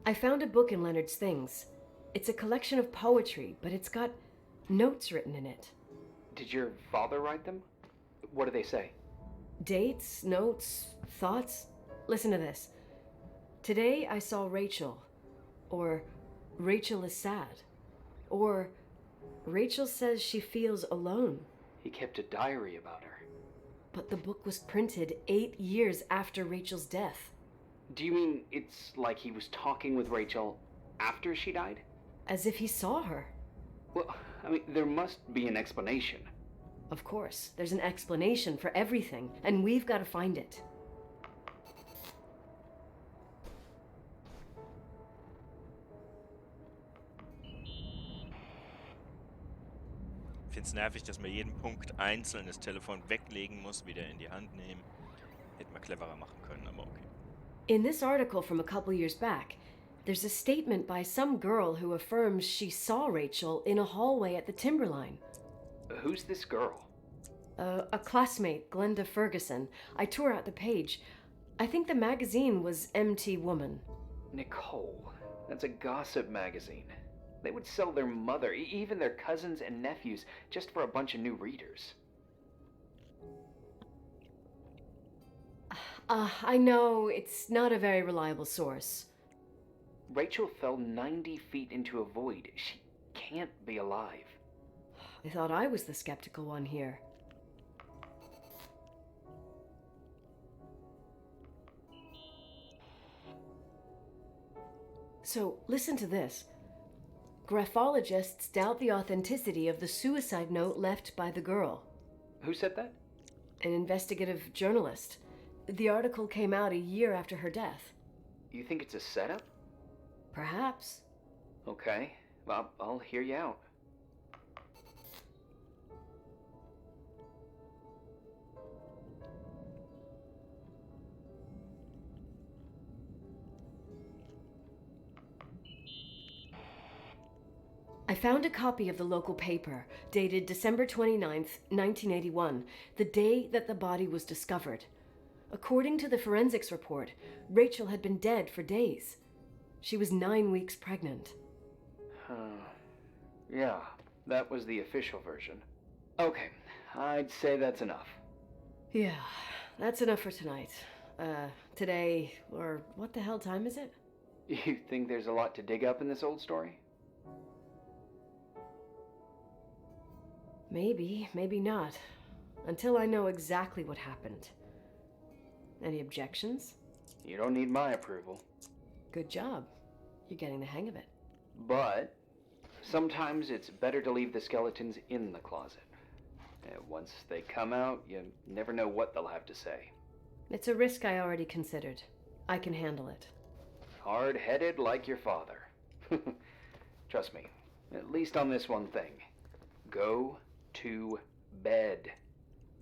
I found a book in Leonard's things. It's a collection of poetry, but it's got notes written in it. Did your father write them? What do they say? Dates, notes, thoughts. Listen to this. Today I saw Rachel. Or Rachel is sad. Or Rachel says she feels alone. He kept a diary about her. But the book was printed 8 years after Rachel's death. Do you mean it's like he was talking with Rachel after she died? As if he saw her. Well, I mean, there must be an explanation. Of course, there's an explanation for everything, and we've got to find it. Ich finde es nervig, dass man jeden Punkt einzeln das Telefon weglegen muss, wieder in die Hand nehmen. Hätte man cleverer machen können, aber okay. In this article from a couple years back, there's a statement by some girl who affirms she saw Rachel in a hallway at the Timberline. Who's this girl? A classmate, Glenda Ferguson. I tore out the page. I think the magazine was MT Woman. Nicole, that's a gossip magazine. They would sell their mother, even their cousins and nephews, just for a bunch of new readers. I know, it's not a very reliable source. Rachel fell 90 feet into a void. She can't be alive. I thought I was the skeptical one here. So, listen to this. Graphologists doubt the authenticity of the suicide note left by the girl. Who said that? An investigative journalist. The article came out a year after her death. You think it's a setup? Perhaps. Okay, well, I'll hear you out. I found a copy of the local paper, dated December 29th, 1981, the day that the body was discovered. According to the forensics report, Rachel had been dead for days. She was 9 weeks pregnant. Yeah, that was the official version. Okay, I'd say that's enough. Yeah, that's enough for tonight. Today, or what the hell time is it? You think there's a lot to dig up in this old story? Maybe, maybe not. Until I know exactly what happened. Any objections? You don't need my approval. Good job. You're getting the hang of it. But sometimes it's better to leave the skeletons in the closet. Once they come out, you never know what they'll have to say. It's a risk I already considered. I can handle it. Hard-headed like your father. Trust me, at least on this one thing. Go to bed.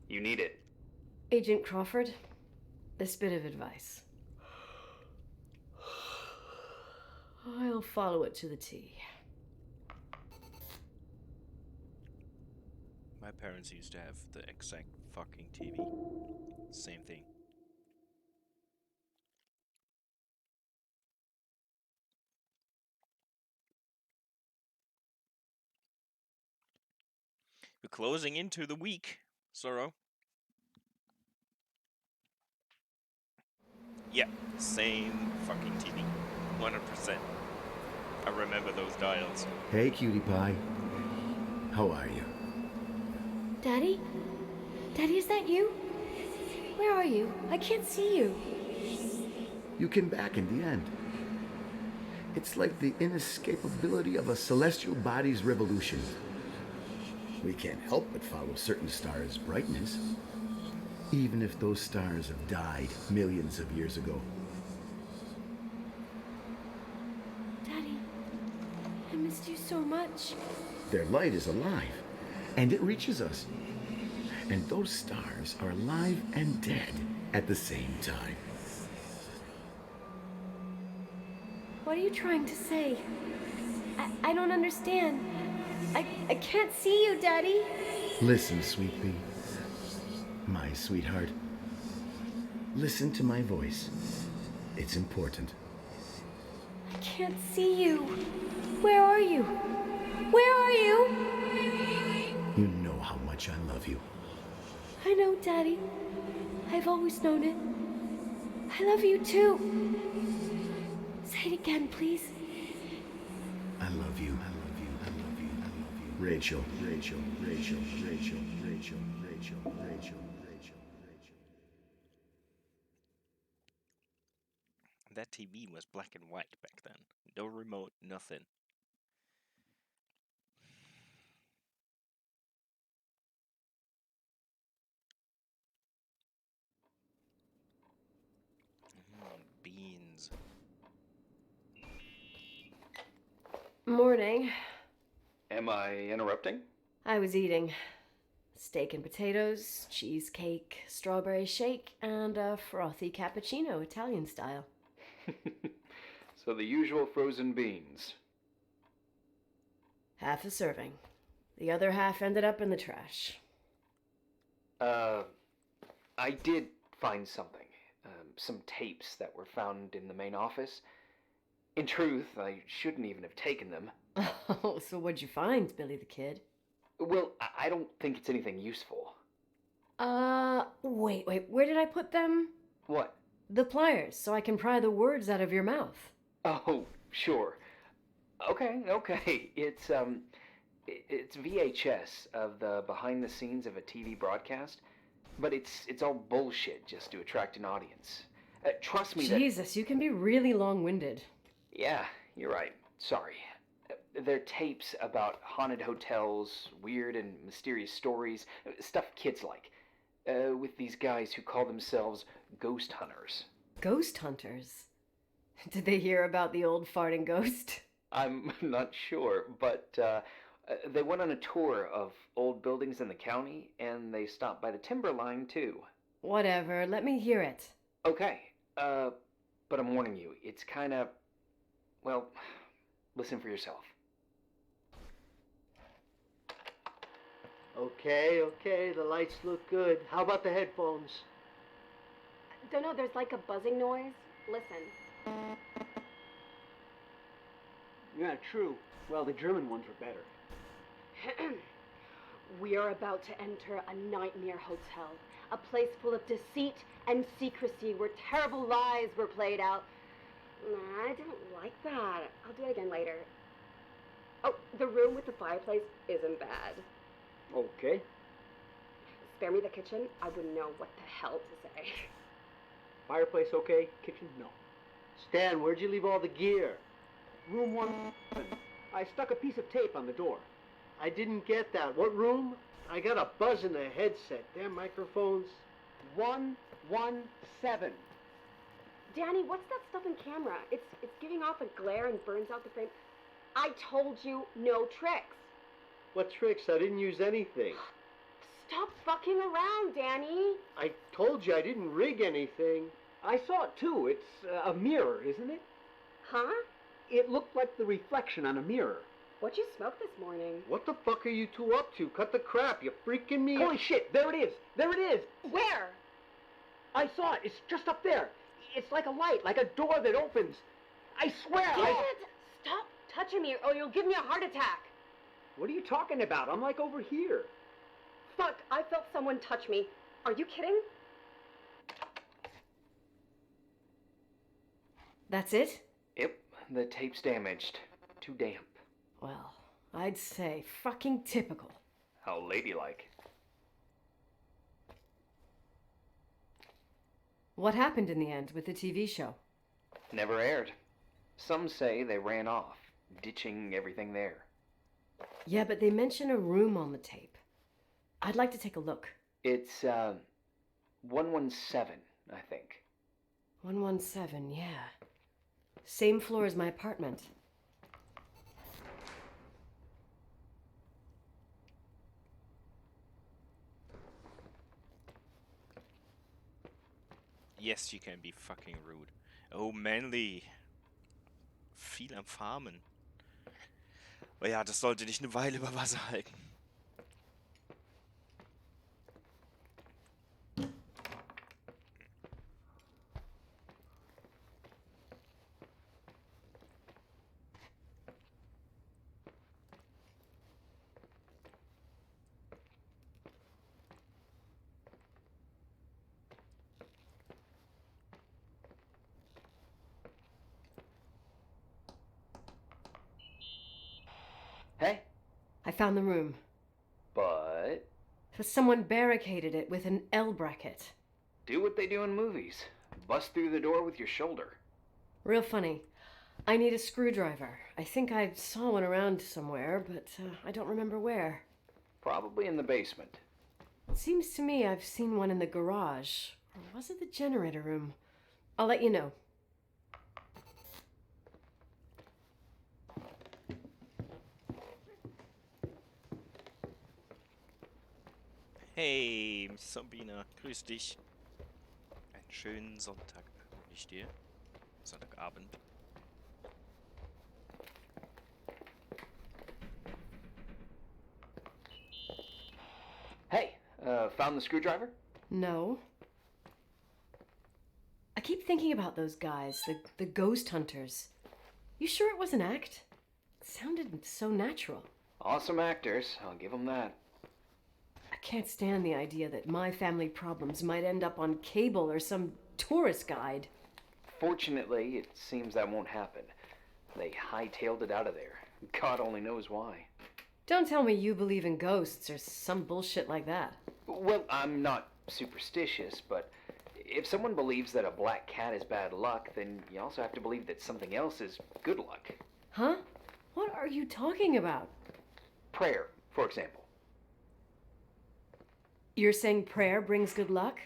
You need it. Agent Crawford, this bit of advice. I'll follow it to the T. My parents used to have the exact fucking TV. Same thing. We're closing into the week, Sorrow. Yeah, same fucking TV. 100%. I remember those dials. Hey, cutie pie. How are you? Daddy? Daddy, is that you? Where are you? I can't see you. You came back in the end. It's like the inescapability of a celestial body's revolution. We can't help but follow certain stars' brightness, even if those stars have died millions of years ago. Daddy, I missed you so much. Their light is alive, and it reaches us. And those stars are alive and dead at the same time. What are you trying to say? I don't understand. I can't see you, Daddy. Listen, sweet pea. My sweetheart. Listen to my voice. It's important. I can't see you. Where are you? Where are you? You know how much I love you. I know, Daddy. I've always known it. I love you too. Say it again, please. I love you. I love you. I love you. I love you. Rachel, Rachel, Rachel, Rachel, Rachel, Rachel, Rachel, Rachel, Rachel. That TV was black and white back then. No remote, nothing. Beans. Morning. Am I interrupting? I was eating steak and potatoes, cheesecake, strawberry shake, and a frothy cappuccino, Italian style. So the usual frozen beans. Half a serving. The other half ended up in the trash. I did find something. Some tapes that were found in the main office. In truth, I shouldn't even have taken them. Oh, so what'd you find, Billy the Kid? Well, I don't think it's anything useful. Wait, where did I put them? What? The pliers, so I can pry the words out of your mouth. Oh, sure. Okay. It's VHS of the behind the scenes of a TV broadcast, but it's all bullshit just to attract an audience. Trust me. Jesus, you can be really long-winded. Yeah, you're right. Sorry. They're tapes about haunted hotels, weird and mysterious stories, stuff kids like, with these guys who call themselves ghost hunters. Ghost hunters? Did they hear about the old farting ghost? I'm not sure, but they went on a tour of old buildings in the county, and they stopped by the timberline, too. Whatever, let me hear it. Okay, but I'm warning you, it's kinda... well, listen for yourself. Okay, the lights look good. How about the headphones? Don't know, there's like a buzzing noise. Listen. Yeah, true. Well, the German ones were better. We are about to enter a nightmare hotel. A place full of deceit and secrecy where terrible lies were played out. Nah, I don't like that. I'll do it again later. Oh, the room with the fireplace isn't bad. Okay. Spare me the kitchen. I wouldn't know what the hell to say. Fireplace okay? Kitchen? No. Stan, where'd you leave all the gear? Room 1. I stuck a piece of tape on the door. I didn't get that. What room? I got a buzz in the headset. Damn microphones. 117. Danny, what's that stuff in camera? It's giving off a glare and burns out the frame. I told you no tricks. What tricks? I didn't use anything. Stop fucking around, Danny. I told you I didn't rig anything. I saw it too. It's a mirror, isn't it? Huh? It looked like the reflection on a mirror. What'd you smoke this morning? What the fuck are you two up to? Cut the crap, you're freaking me. Holy shit, there it is! There it is! Where? I saw it. It's just up there. It's like a light, like a door that opens. I swear, Dad! Stop touching me or you'll give me a heart attack. What are you talking about? I'm like over here. Fuck, I felt someone touch me. Are you kidding? That's it? Yep, the tape's damaged. Too damp. Well, I'd say fucking typical. How ladylike. What happened in the end with the TV show? Never aired. Some say they ran off, ditching everything there. Yeah, but they mention a room on the tape. I'd like to take a look. It's, 117, I think. 117, yeah. Same floor as my apartment. Yes, you can be fucking rude. Oh, Manly. Viel am Farmen. Oh ja, das sollte dich eine Weile über Wasser halten. Hey? I found the room. But Someone barricaded it with an L bracket. do what they do in movies. Bust through the door with your shoulder. Real funny. I need a screwdriver. I think I saw one around somewhere, but I don't remember where. Probably in the basement. It seems to me I've seen one in the garage. Or was it the generator room? I'll let you know. Hey, Miss Sabina, grüß dich. Einen schönen Sonntag wünsche ich dir. Sonntagabend. Hey, found the screwdriver? No. I keep thinking about those guys, the ghost hunters. You sure it was an act? It sounded so natural. Awesome actors, I'll give them that. I can't stand the idea that my family problems might end up on cable or some tourist guide. Fortunately, it seems that won't happen. They hightailed it out of there. God only knows why. Don't tell me you believe in ghosts or some bullshit like that. Well, I'm not superstitious, but if someone believes that a black cat is bad luck, then you also have to believe that something else is good luck. Huh? What are you talking about? Prayer, for example. You're saying prayer brings good luck?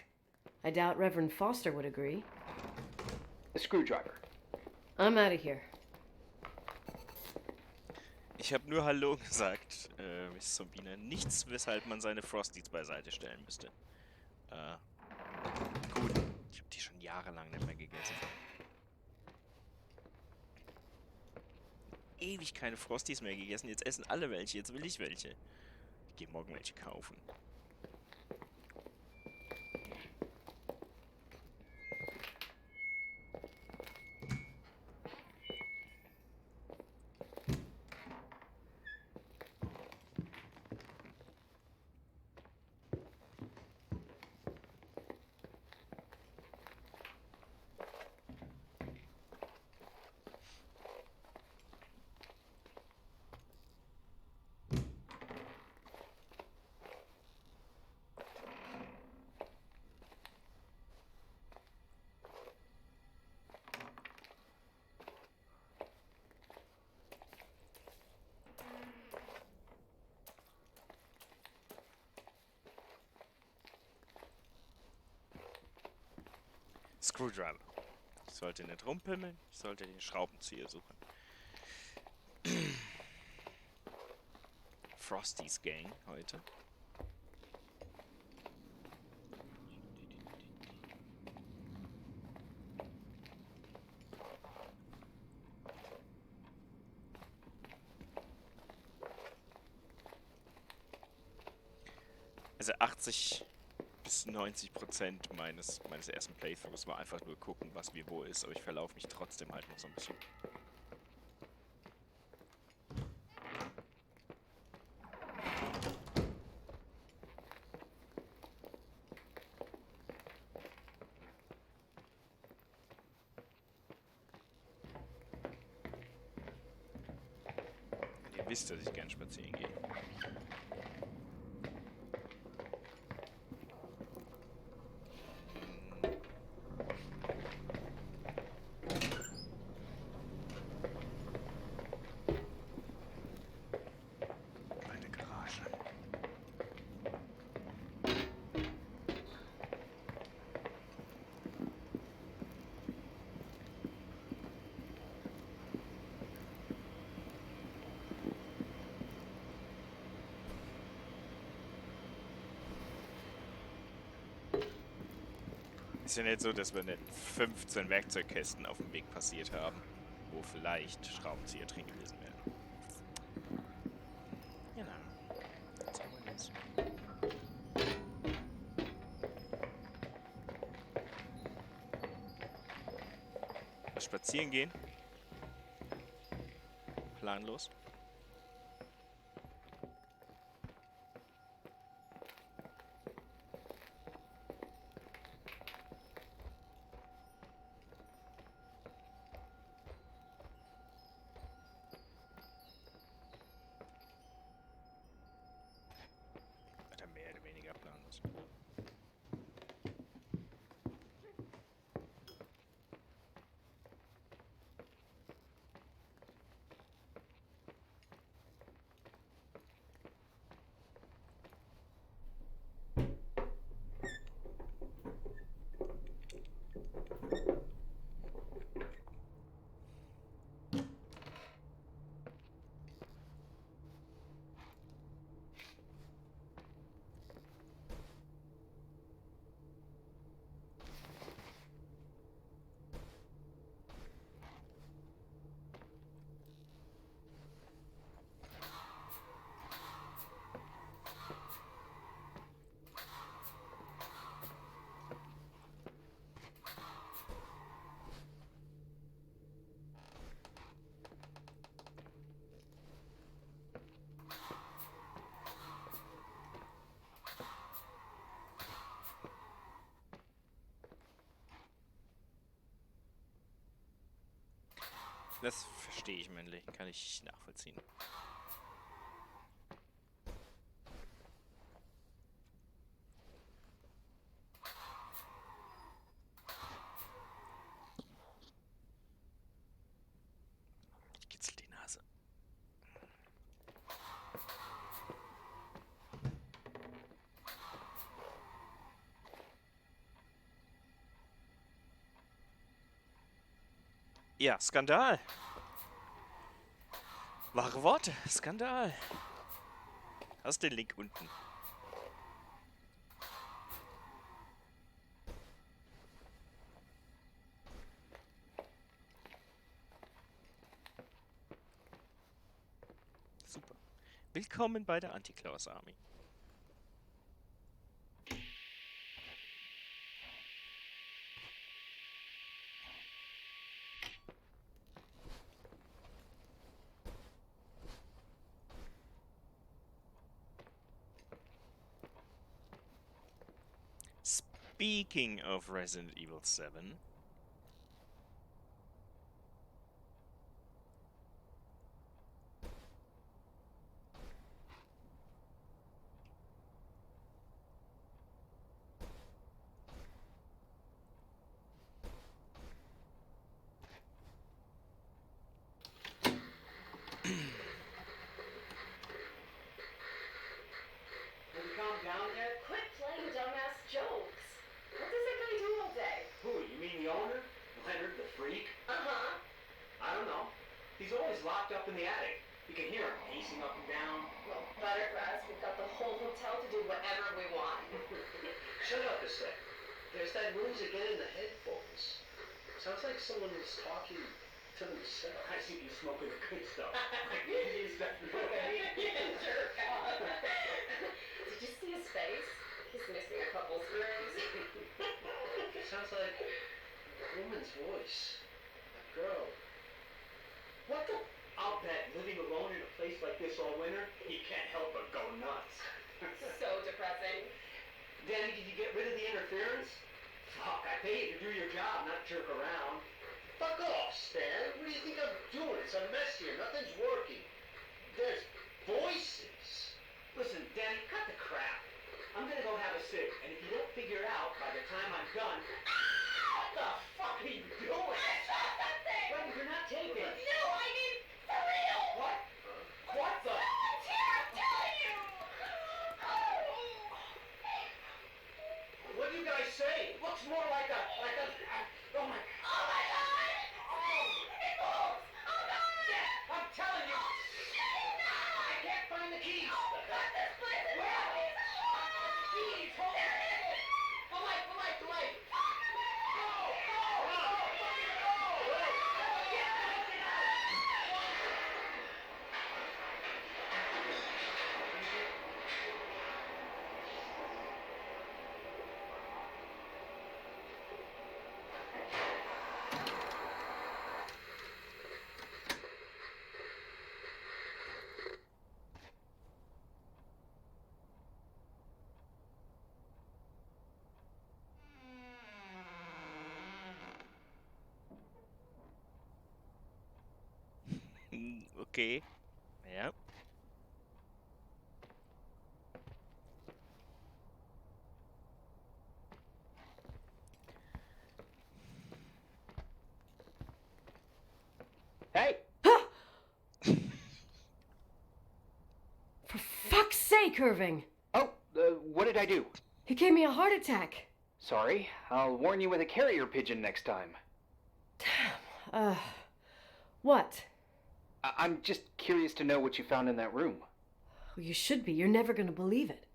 I doubt Reverend Foster would agree. A screwdriver. I'm out of here. Ich habe nur Hallo gesagt, Miss Sabina. Nichts, weshalb man seine Frosties beiseite stellen müsste. Gut, ich habe die schon jahrelang nicht mehr gegessen. Ewig keine Frosties mehr gegessen. Jetzt essen alle welche. Jetzt will ich welche. Ich gehe morgen welche kaufen. Screwdriver. Ich sollte nicht rumpimmeln, ich sollte den Schraubenzieher suchen. Frosties Gang heute. Also 80 bis 90% meines ersten Playthroughs war einfach nur gucken, was wie wo ist, aber ich verlaufe mich trotzdem halt noch so ein bisschen. Ihr wisst, dass ich gern spazieren gehe. Meine Garage. Ist ja nicht so, dass wir nicht 15 Werkzeugkästen auf dem Weg passiert haben, wo vielleicht Schraubenzieher drin gewesen wären. Genau. Jetzt haben wir das. Was spazieren gehen? Planlos. Oder mehr oder weniger planlos. Das verstehe ich, männlich. Kann ich nachvollziehen. Ich kitzel die Nase. Ja, Skandal. Wahre Worte. Skandal. Hast den Link unten. Super. Willkommen bei der Anti-Klaus Army. Speaking of Resident Evil 7, Quit playing dumbass jokes. What does that guy do all day? Who, you mean the owner? Leonard the freak? Uh-huh. I don't know. He's always locked up in the attic. You can hear him pacing up and down. Well, Buttergrass, we've got the whole hotel to do whatever we want. Shut up a sec. There's that noise again in the headphones. Sounds like someone is talking to themselves. I see you smoking the good stuff. Jerk off. Did you see his face? woman's voice. A girl. What the? I'll bet living alone in a place like this all winter, you can't help but go nuts. So depressing. Danny, did you get rid of the interference? Fuck, I pay you to do your job, not jerk around. Fuck off, Stan. What do you think I'm doing? It's a mess here. Nothing's working. There's voices. Listen, Danny, cut the crap. I'm gonna go have a cig, and if you don't figure it out by the time I'm done... What the fuck are you doing? I saw something! Buddy, you're not taping. No, I mean, for real! What? What the... Someone's here, I'm telling you! What do you guys say? It looks more like a... Oh my... Oh my god! It moves! Oh god! Yeah, I'm telling you! I can't find the keys! Oh god, this place is Where? always Keys! Hold There it is! The light! The light! The light! Okay. Yep. Hey! For fuck's sake, Irving! Oh, what did I do? He gave me a heart attack. Sorry, I'll warn you with a carrier pigeon next time. What? I'm just curious to know what you found in that room. Well, you should be. You're never gonna believe it.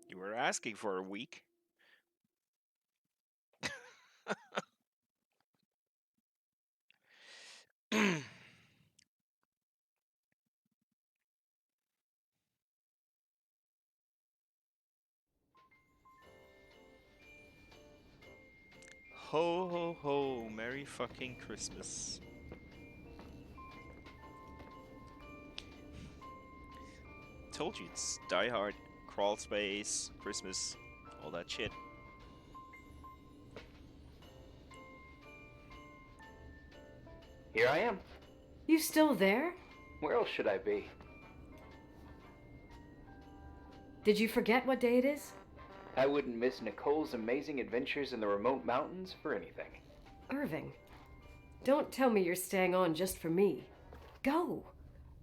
You were asking for a week. Ho ho ho, Merry fucking Christmas. Told you it's Die Hard, crawl space, Christmas, all that shit. Here I am. You still there? Where else should I be? Did you forget what day it is? I wouldn't miss Nicole's amazing adventures in the remote mountains for anything. Irving, don't tell me you're staying on just for me. Go.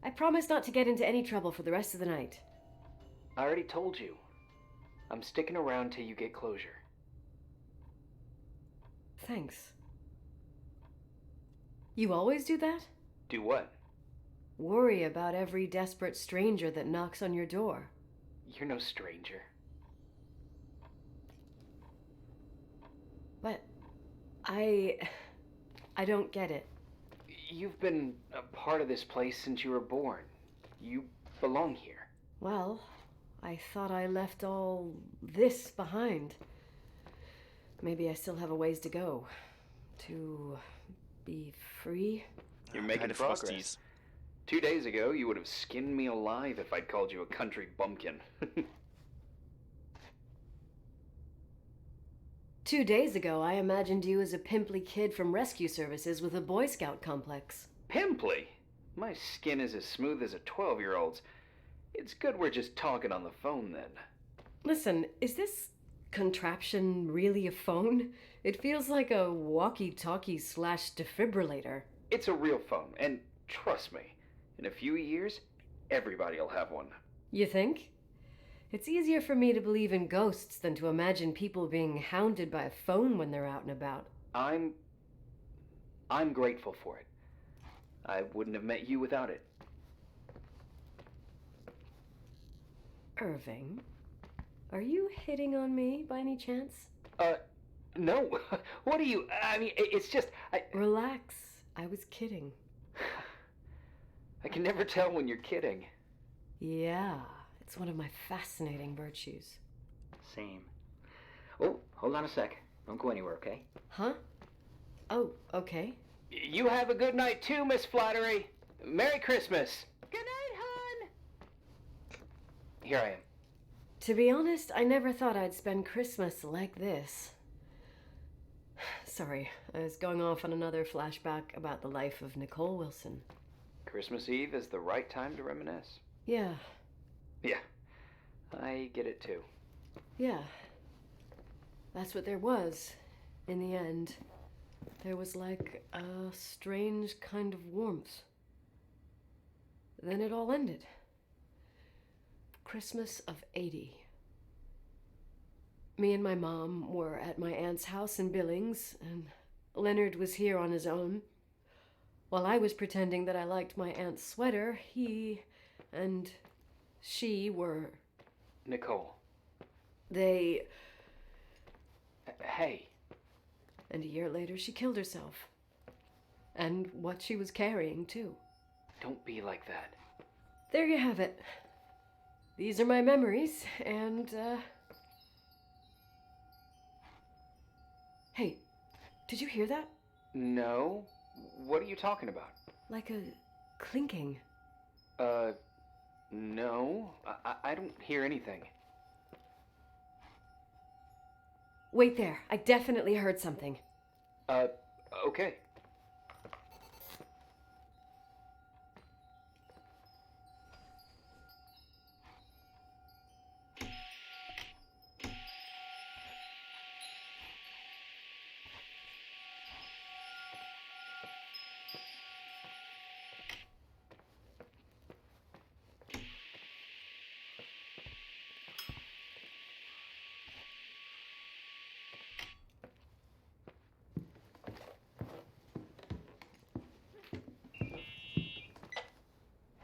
I promise not to get into any trouble for the rest of the night. I already told you. I'm sticking around till you get closure. Thanks. You always do that? Do what? Worry about every desperate stranger that knocks on your door. You're no stranger. But I don't get it. You've been a part of this place since you were born. You belong here. Well, I thought I left all this behind. Maybe I still have a ways to go. To be free. You're making progress. 2 days ago, you would have skinned me alive if I'd called you a country bumpkin. 2 days ago, I imagined you as a pimply kid from rescue services with a Boy Scout complex. Pimply? My skin is as smooth as a 12-year-old's. It's good we're just talking on the phone then. Listen, is this contraption really a phone? It feels like a walkie-talkie / defibrillator. It's a real phone, and trust me, in a few years, everybody'll have one. You think? It's easier for me to believe in ghosts than to imagine people being hounded by a phone when they're out and about. I'm grateful for it. I wouldn't have met you without it. Irving, are you hitting on me by any chance? No. What are you... I mean, it's just... Relax. I was kidding. I can never tell when you're kidding. Yeah, it's one of my fascinating virtues. Same. Oh, hold on a sec. Don't go anywhere, okay? Huh? Oh, okay. You have a good night too, Miss Flattery. Merry Christmas. Good night, hon. Here I am. To be honest, I never thought I'd spend Christmas like this. Sorry, I was going off on another flashback about the life of Nicole Wilson. Christmas Eve is the right time to reminisce. Yeah. Yeah, I get it too. Yeah. That's what there was, in the end. There was like a strange kind of warmth. Then it all ended. Christmas of '80. Me and my mom were at my aunt's house in Billings, and Leonard was here on his own. While I was pretending that I liked my aunt's sweater, he and she were... Nicole. They... Hey. And a year later, she killed herself. And what she was carrying, too. Don't be like that. There you have it. These are my memories, and, Hey, did you hear that? No. What are you talking about? Like a clinking. No. I don't hear anything. Wait there. I definitely heard something. Okay.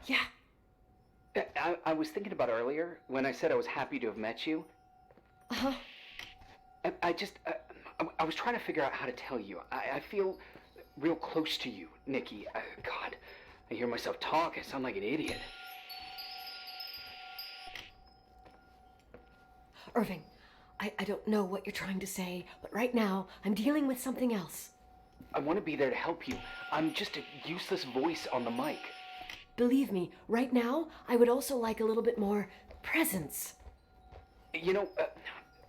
Yeah. I was thinking about earlier when I said I was happy to have met you. Uh-huh. I was trying to figure out how to tell you. I feel real close to you, Nikki. God, I hear myself talk. I sound like an idiot. Irving, I don't know what you're trying to say, but right now I'm dealing with something else. I want to be there to help you. I'm just a useless voice on the mic. Believe me, right now I would also like a little bit more presence. You know,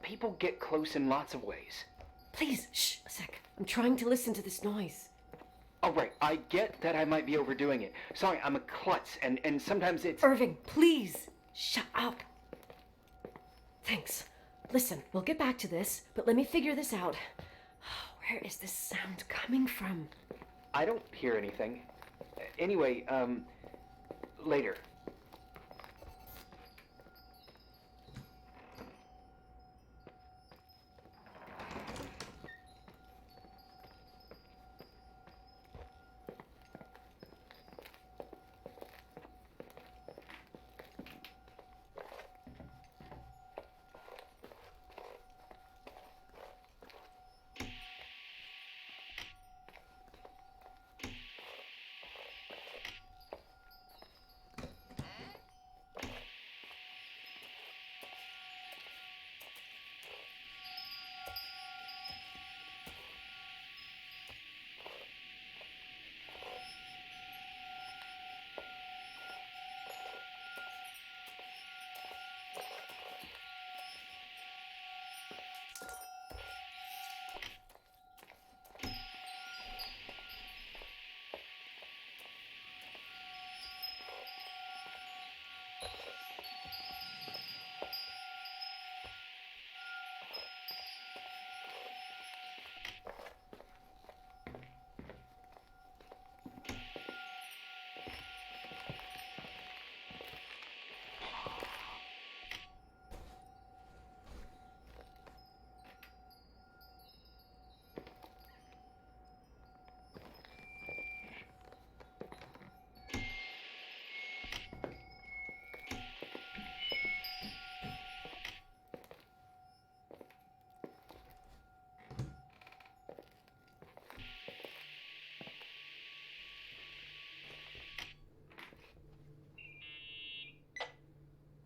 people get close in lots of ways. Please, shh, a sec. I'm trying to listen to this noise. Oh, right. I get that I might be overdoing it. Sorry, I'm a klutz, and sometimes it's... Irving, please, shut up. Thanks. Listen, we'll get back to this, but let me figure this out. Where is this sound coming from? I don't hear anything. Anyway, later.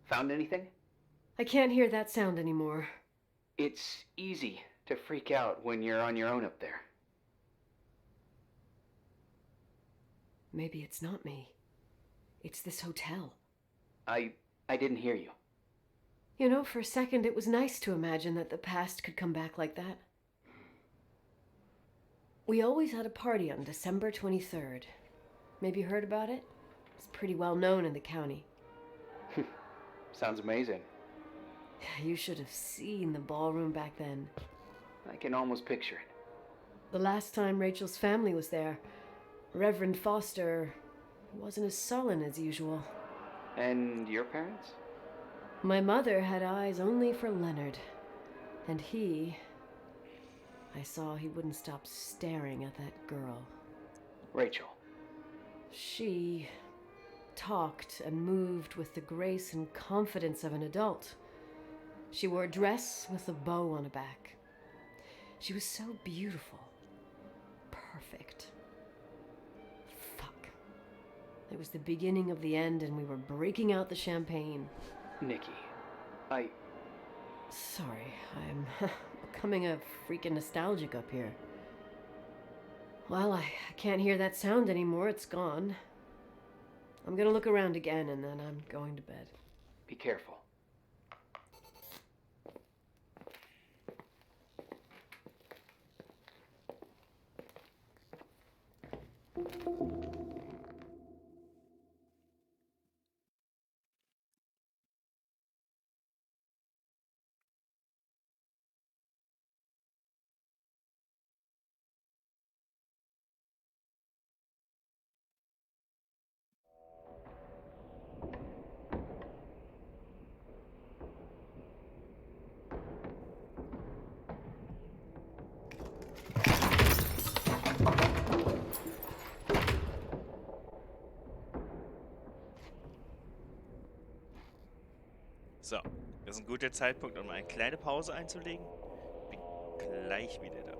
Found anything? I can't hear that sound anymore. It's easy to freak out when you're on your own up there. Maybe it's not me. It's this hotel. I didn't hear you. You know, for a second it was nice to imagine that the past could come back like that. We always had a party on December 23rd. Maybe you heard about it? It's pretty well known in the county. Sounds amazing. You should have seen the ballroom back then. I can almost picture it. The last time Rachel's family was there, Reverend Foster wasn't as sullen as usual. And your parents? My mother had eyes only for Leonard. And I saw he wouldn't stop staring at that girl. Rachel. She talked and moved with the grace and confidence of an adult. She wore a dress with a bow on her back. She was so beautiful. Perfect. Fuck. It was the beginning of the end and we were breaking out the champagne. Nikki, Sorry, I'm becoming a freaking nostalgic up here. Well, I can't hear that sound anymore. It's gone. I'm gonna look around again and then I'm going to bed. Be careful. So, das ist ein guter Zeitpunkt, um eine kleine Pause einzulegen. Bin gleich wieder da.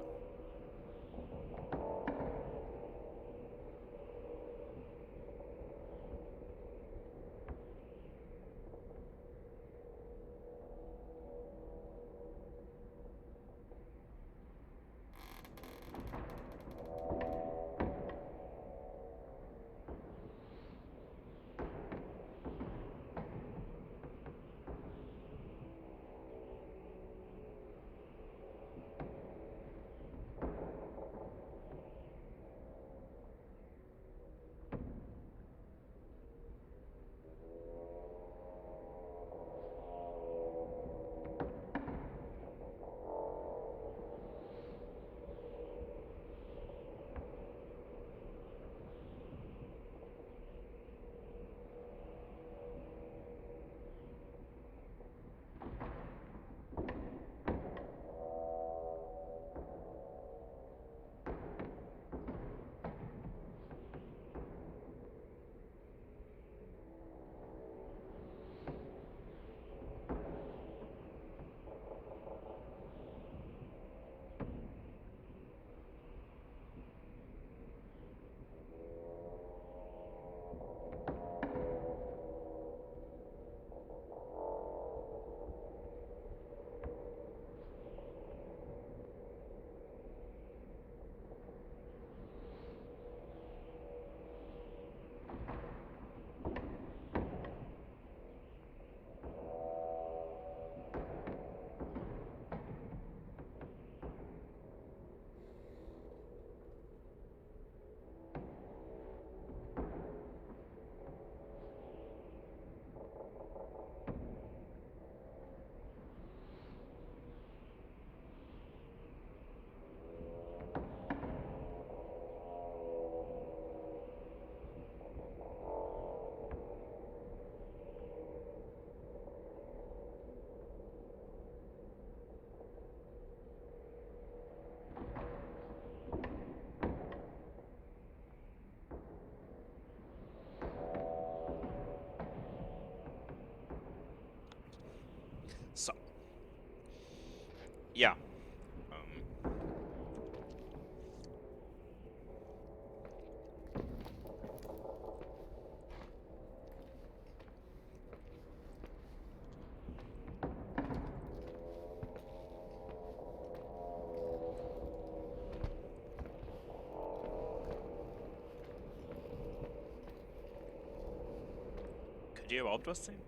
So. Ja. Könnt ihr überhaupt was sehen?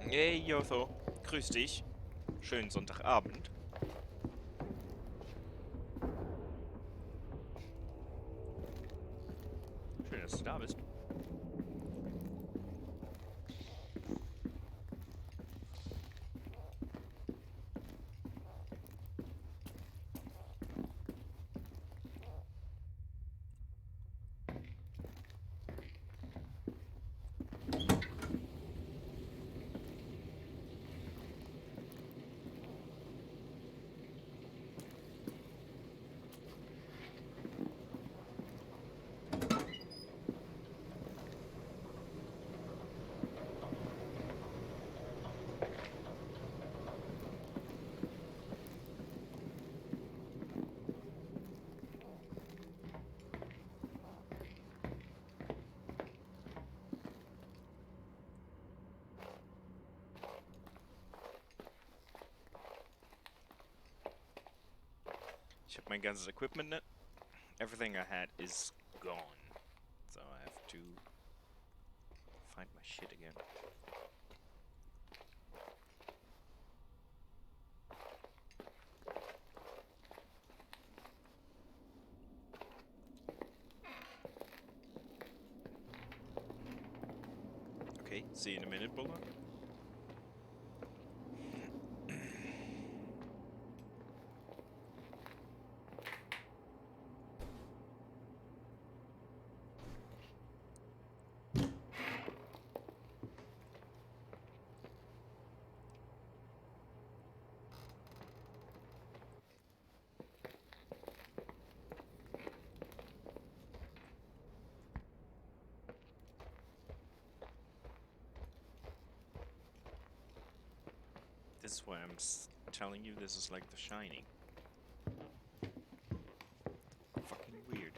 Hey, Jotho. Grüß dich. Schönen Sonntagabend. Schön, dass du da bist. Ich habe mein ganzes Equipment nicht. Everything I had is gone. So I have to find my shit again. Okay, see you in a minute, Bulldog. This is why I'm telling you this is like The Shining. Fucking weird.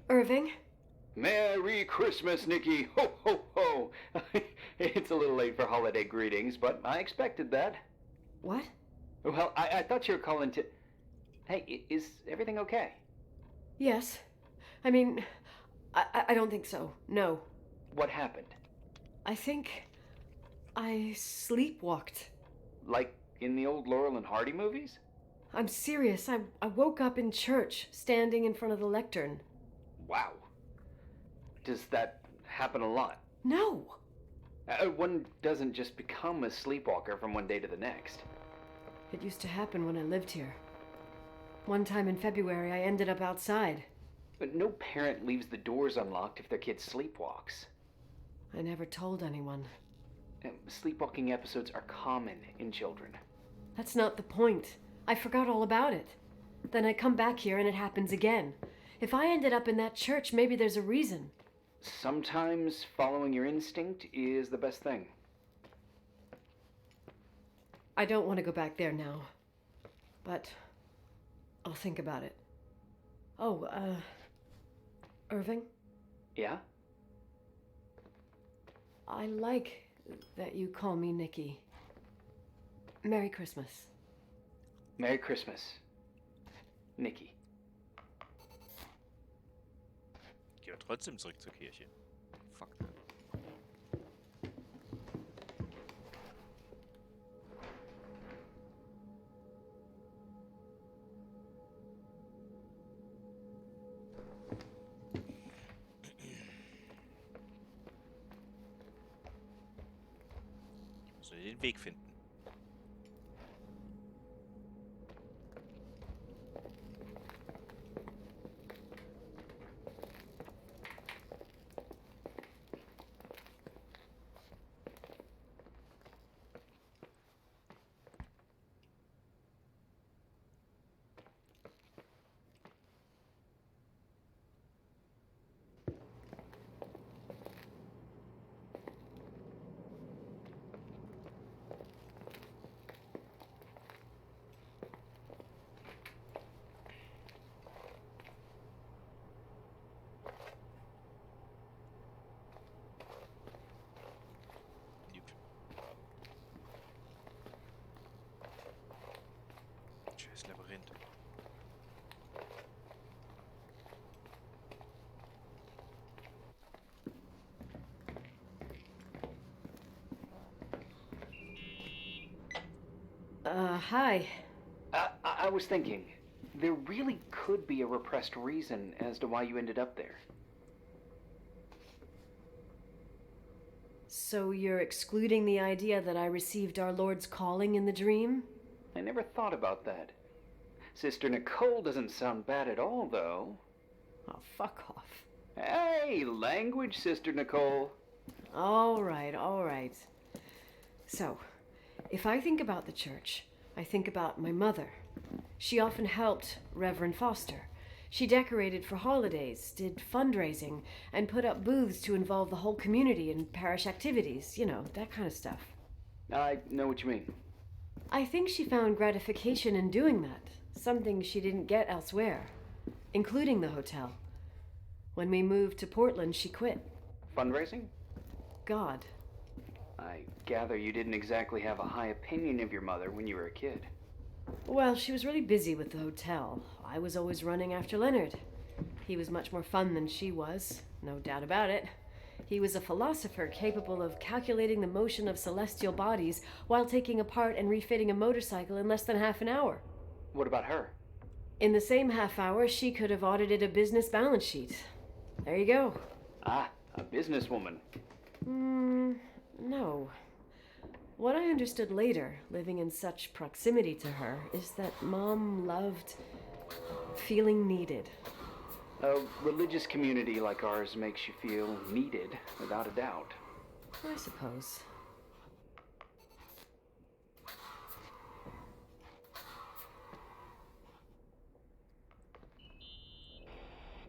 Irving? Merry Christmas, Nikki! Ho, ho, ho! It's a little late for holiday greetings, but I expected that. What? Well, I thought you were calling to... Hey, is everything okay? Yes. I mean, I don't think so. No. What happened? I think I sleepwalked. Like in the old Laurel and Hardy movies? I'm serious. I woke up in church, standing in front of the lectern. Wow. Does that happen a lot? No. One doesn't just become a sleepwalker from one day to the next. It used to happen when I lived here. One time in February, I ended up outside. But no parent leaves the doors unlocked if their kid sleepwalks. I never told anyone. Sleepwalking episodes are common in children. That's not the point. I forgot all about it. Then I come back here and it happens again. If I ended up in that church, maybe there's a reason. Sometimes following your instinct is the best thing. I don't want to go back there now. But I'll think about it. Oh, Irving? Yeah? I like that you call me Nikki. Merry Christmas. Merry Christmas, Nikki. Geh aber trotzdem zurück zur Kirche. Fuck that. Ich muss nur den Weg finden. Hi. I was thinking, there really could be a repressed reason as to why you ended up there. So you're excluding the idea that I received our Lord's calling in the dream? I never thought about that. Sister Nicole doesn't sound bad at all, though. Oh, fuck off. Hey, language, Sister Nicole. All right, all right. So, if I think about the church, I think about my mother. She often helped Reverend Foster. She decorated for holidays, did fundraising, and put up booths to involve the whole community in parish activities, you know, that kind of stuff. I know what you mean. I think she found gratification in doing that, something she didn't get elsewhere, including the hotel. When we moved to Portland, she quit. Fundraising? God. I gather you didn't exactly have a high opinion of your mother when you were a kid. Well, she was really busy with the hotel. I was always running after Leonard. He was much more fun than she was, no doubt about it. He was a philosopher capable of calculating the motion of celestial bodies while taking apart and refitting a motorcycle in less than half an hour. What about her? In the same half hour, she could have audited a business balance sheet. There you go. Ah, a businesswoman. No. What I understood later, living in such proximity to her, is that Mom loved feeling needed. A religious community like ours makes you feel needed, without a doubt. I suppose.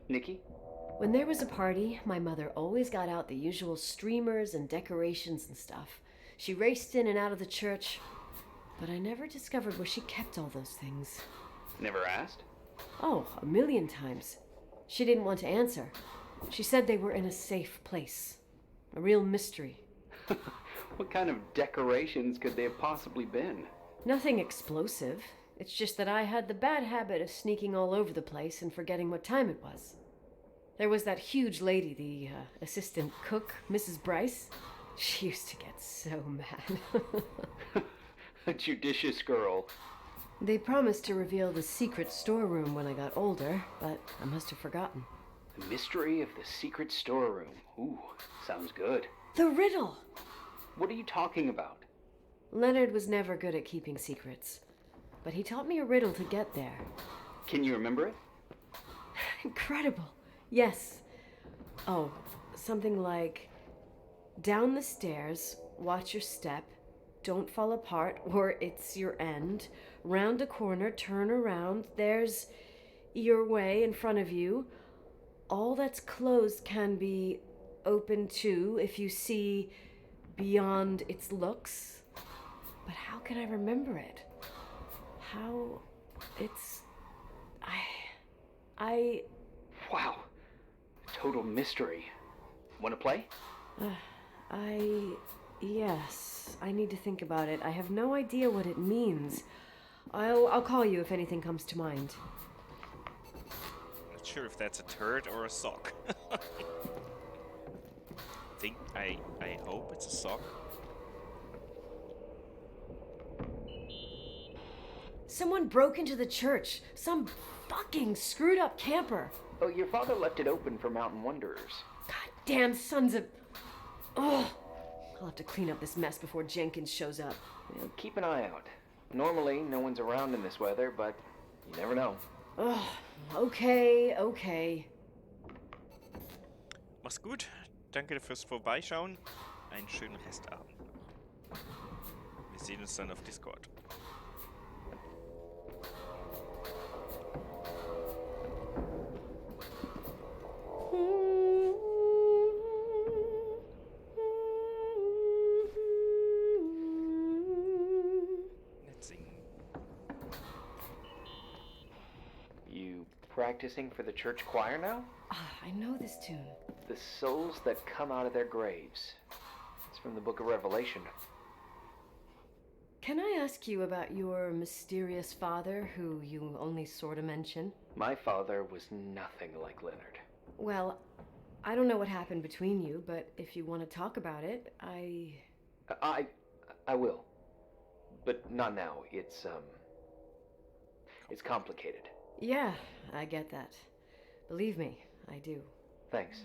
Nikki? When there was a party, my mother always got out the usual streamers and decorations and stuff. She raced in and out of the church, but I never discovered where she kept all those things. Never asked? Oh, 1,000,000 times. She didn't want to answer. She said they were in a safe place. A real mystery. What kind of decorations could they have possibly been? Nothing explosive. It's just that I had the bad habit of sneaking all over the place and forgetting what time it was. There was that huge lady, the assistant cook, Mrs. Bryce. She used to get so mad. A judicious girl. They promised to reveal the secret storeroom when I got older, but I must have forgotten. The mystery of the secret storeroom. Ooh, sounds good. The riddle! What are you talking about? Leonard was never good at keeping secrets, but he taught me a riddle to get there. Can you remember it? Incredible. Yes. Oh, something like, down the stairs, watch your step, don't fall apart or it's your end, round a corner, turn around, there's your way in front of you. All that's closed can be open too if you see beyond its looks. But how can I remember it? How it's... I... Wow. Total mystery. Want to play? Yes. I need to think about it. I have no idea what it means. I'll call you if anything comes to mind. Not sure if that's a turd or a sock. I hope it's a sock. Someone broke into the church. Some fucking screwed up camper. Oh, your father left it open for mountain wanderers. Goddamn sons of... Oh, I'll have to clean up this mess before Jenkins shows up. Yeah, keep an eye out. Normally, no one's around in this weather, but you never know. Oh, okay. Mach's gut. Danke fürs Vorbeischauen. Einen schönen Restabend. Wir sehen uns dann auf Discord. Let's sing. You practicing for the church choir now? I know this tune. The souls that come out of their graves. It's from the book of Revelation. Can I ask you about your mysterious father, who you only sort of mention? My father was nothing like Leonard. Well, I don't know what happened between you, but if you want to talk about it, I will. But not now. It's complicated. Yeah, I get that. Believe me, I do. Thanks.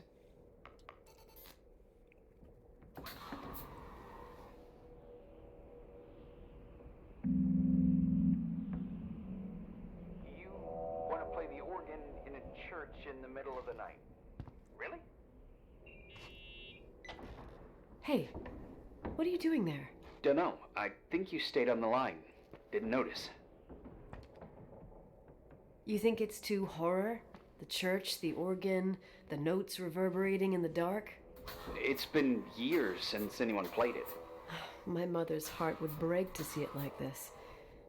You want to play the organ in a church in the middle of the night? Really? Hey, what are you doing there? Dunno. I think you stayed on the line. Didn't notice. You think it's too horror? The church, the organ, the notes reverberating in the dark? It's been years since anyone played it. My mother's heart would break to see it like this.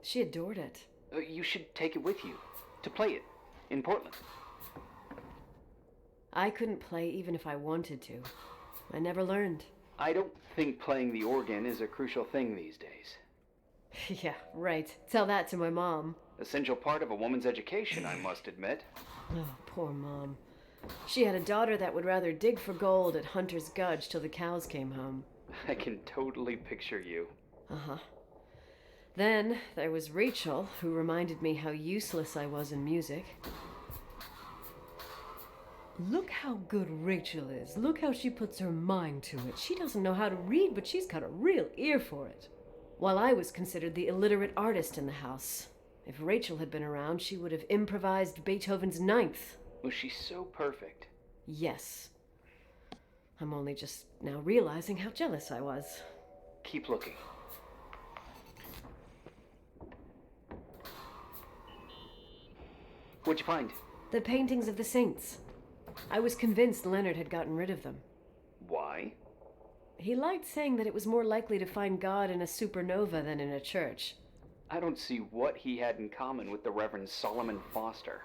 She adored it. You should take it with you. To play it. In Portland. I couldn't play even if I wanted to. I never learned. I don't think playing the organ is a crucial thing these days. Yeah, right. Tell that to my mom. Essential part of a woman's education, I must admit. Oh, poor Mom. She had a daughter that would rather dig for gold at Hunter's Gulch till the cows came home. I can totally picture you. Uh-huh. Then there was Rachel, who reminded me how useless I was in music. Look how good Rachel is. Look how she puts her mind to it. She doesn't know how to read, but she's got a real ear for it. While I was considered the illiterate artist in the house. If Rachel had been around, she would have improvised Beethoven's Ninth. Was she so perfect? Yes. I'm only just now realizing how jealous I was. Keep looking. What'd you find? The paintings of the saints. I was convinced Leonard had gotten rid of them. Why? He liked saying that it was more likely to find God in a supernova than in a church. I don't see what he had in common with the Reverend Solomon Foster.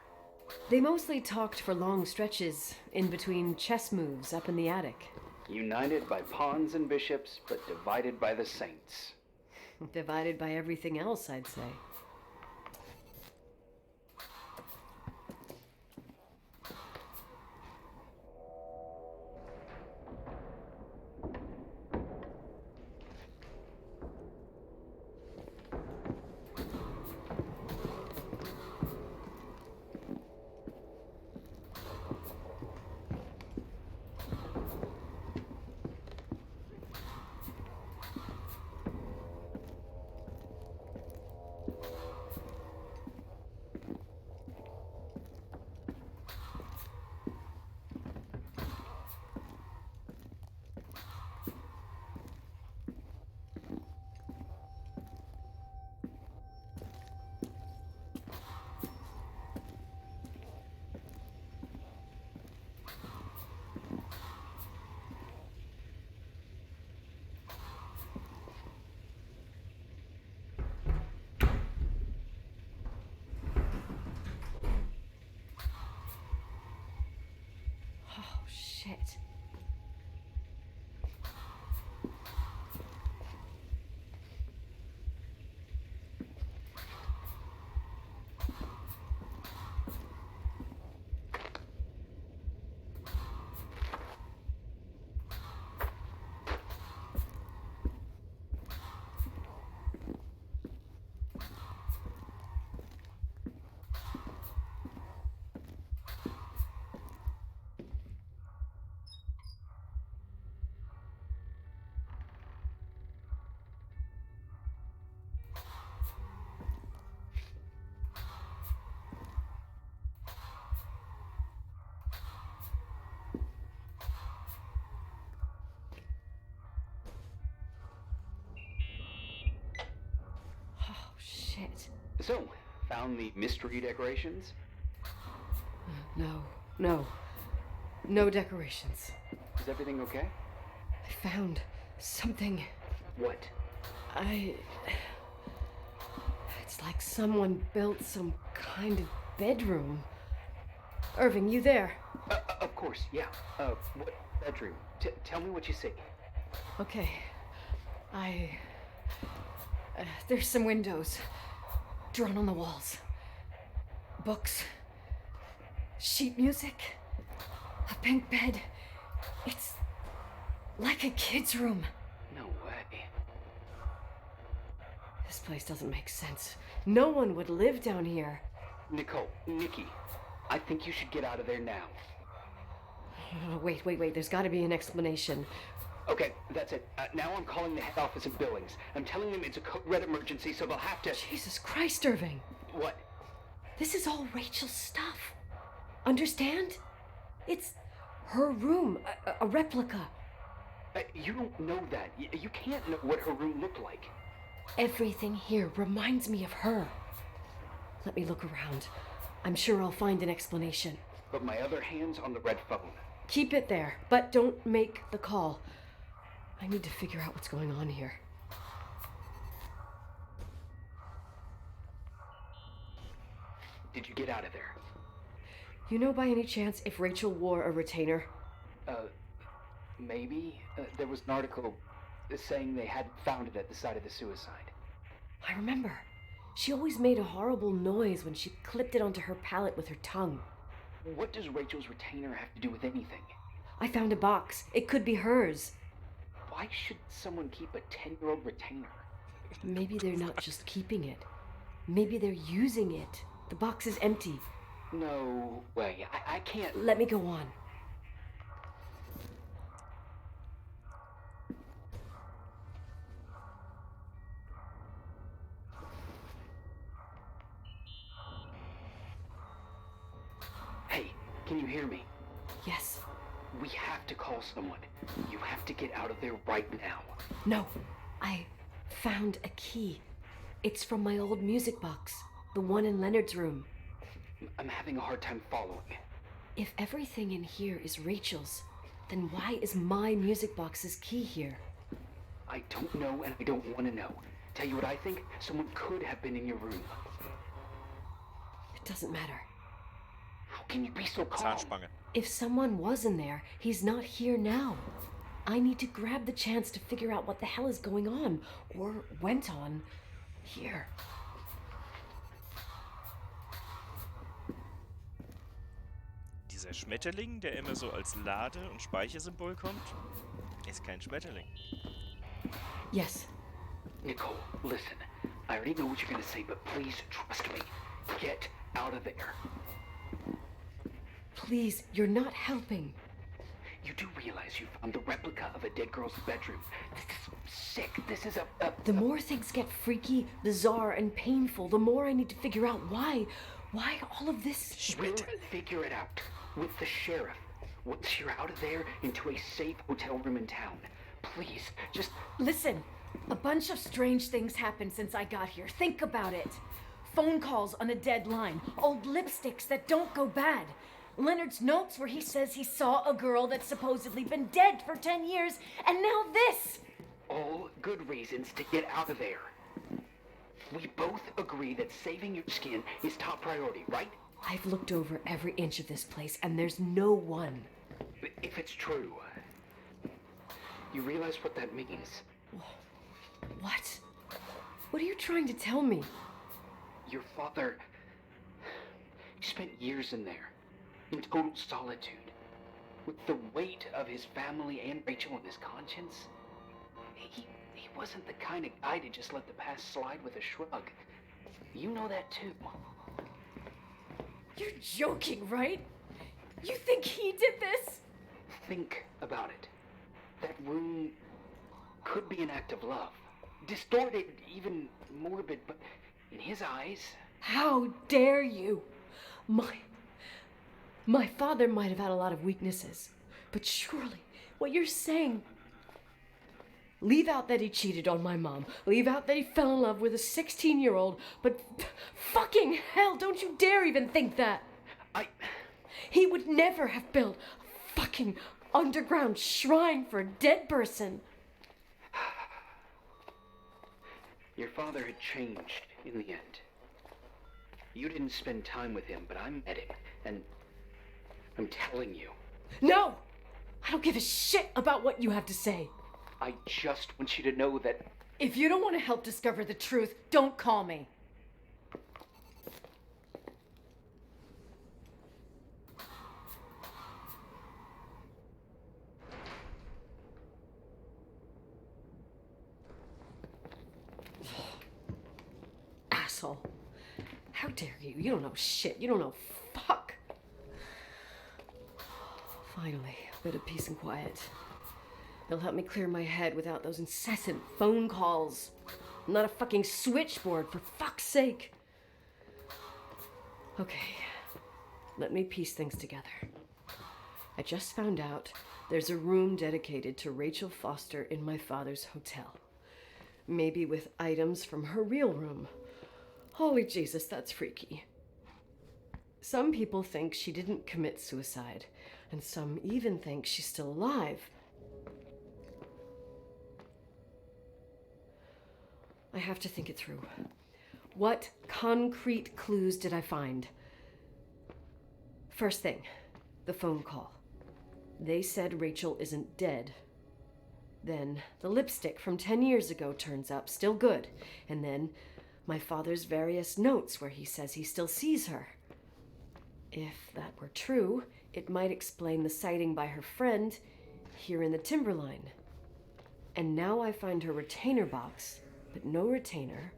They mostly talked for long stretches, in between chess moves up in the attic. United by pawns and bishops, but divided by the saints. Divided by everything else, I'd say. Shit. Shit. So, found the mystery decorations? No. No decorations. Is everything okay? I found something. What? It's like someone built some kind of bedroom. Irving, you there? Of course, yeah. What bedroom? Tell me what you see. Okay. There's some windows drawn on the walls. Books. Sheet music. A pink bed. It's like a kid's room. No way. As This place doesn't make sense. No one would live down here. Nikki, I think you should get out of there now. Wait. There's got to be an explanation. Okay, that's it. Now I'm calling the head office in Billings. I'm telling them it's a code red emergency, so they'll have to... Jesus Christ, Irving. What? This is all Rachel's stuff. Understand? It's her room, a replica. You don't know that. You can't know what her room looked like. Everything here reminds me of her. Let me look around. I'm sure I'll find an explanation. But my other hand's on the red phone. Keep it there, but don't make the call. I need to figure out what's going on here. Did you get out of there? You know by any chance if Rachel wore a retainer? Maybe. There was an article saying they hadn't found it at the site of the suicide. I remember. She always made a horrible noise when she clipped it onto her palate with her tongue. What does Rachel's retainer have to do with anything? I found a box. It could be hers. Why should someone keep a 10-year-old retainer? Maybe they're not just keeping it. Maybe they're using it. The box is empty. No way. I can't... Let me go on. Hey, can you hear me? Yes. We have to call someone. You have to get out of there right now. No. I found a key. It's from my old music box. The one in Leonard's room. I'm having a hard time following. If everything in here is Rachel's, then why is my music box's key here? I don't know and I don't want to know. Tell you what I think? Someone could have been in your room. It doesn't matter. How can you be so calm? If someone was in there, he's not here now. I need to grab the chance to figure out what the hell is going on, or went on, here. Dieser Schmetterling, der immer so als Lade- und Speichersymbol kommt, ist kein Schmetterling. Yes. Nicole, listen. I already know what you're gonna say, but please trust me. Get out of there. Please, you're not helping. You do realize you found the replica of a dead girl's bedroom. This is sick. This is The more things get freaky, bizarre, and painful, the more I need to figure out why all of this... We'll figure it out. With the sheriff. Once you're out of there, into a safe hotel room in town. Please, just... Listen, a bunch of strange things happened since I got here. Think about it. Phone calls on a dead line. Old lipsticks that don't go bad. Leonard's notes where he says he saw a girl that's supposedly been dead for 10 years, and now this! All good reasons to get out of there. We both agree that saving your skin is top priority, right? I've looked over every inch of this place, and there's no one. But if it's true, you realize what that means? What? What are you trying to tell me? Your father... He spent years in there. In total solitude, with the weight of his family and Rachel on his conscience. He wasn't the kind of guy to just let the past slide with a shrug. You know that too. You're joking, right? You think he did this? Think about it. That room could be an act of love. Distorted, even morbid, but in his eyes... How dare you? My father might have had a lot of weaknesses, but surely what you're saying... Leave out that he cheated on my mom. Leave out that he fell in love with a 16-year-old, but fucking hell, don't you dare even think that. He would never have built a fucking underground shrine for a dead person. Your father had changed in the end. You didn't spend time with him, but I met him, and... I'm telling you. No! I don't give a shit about what you have to say. I just want you to know that... If you don't want to help discover the truth, don't call me. asshole. How dare you? You don't know shit. You don't know fuck. Finally, a bit of peace and quiet. They'll help me clear my head without those incessant phone calls. I'm not a fucking switchboard, for fuck's sake. Okay, let me piece things together. I just found out there's a room dedicated to Rachel Foster in my father's hotel. Maybe with items from her real room. Holy Jesus, that's freaky. Some people think she didn't commit suicide, and some even think she's still alive. I have to think it through. What concrete clues did I find? First thing, the phone call. They said Rachel isn't dead. Then the lipstick from 10 years ago turns up, still good. And then my father's various notes where he says he still sees her. If that were true, it might explain the sighting by her friend here in the Timberline. And now I find her retainer box, but no retainer.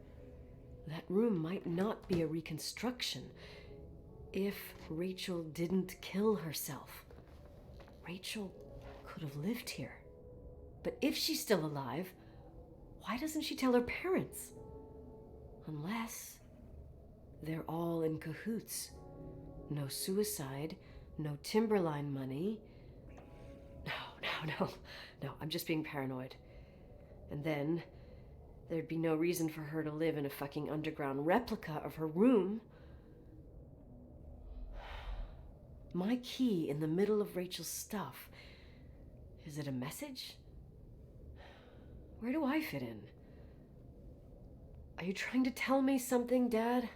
That room might not be a reconstruction. If Rachel didn't kill herself, Rachel could have lived here. But if she's still alive, why doesn't she tell her parents? Unless they're all in cahoots. No suicide, no Timberline money. No, I'm just being paranoid. And then there'd be no reason for her to live in a fucking underground replica of her room. My key in the middle of Rachel's stuff. Is it a message? Where do I fit in? Are you trying to tell me something, Dad?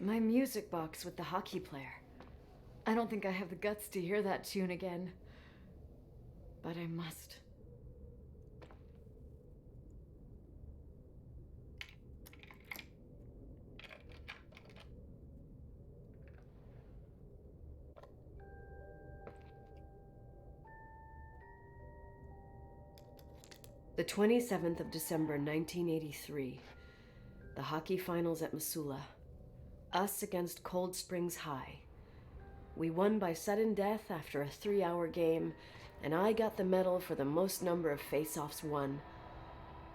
My music box with the hockey player. I don't think I have the guts to hear that tune again. But I must. The 27th of December, 1983. The hockey finals at Missoula. Us against Cold Springs High. We won by sudden death after a 3-hour game, and I got the medal for the most number of face-offs won.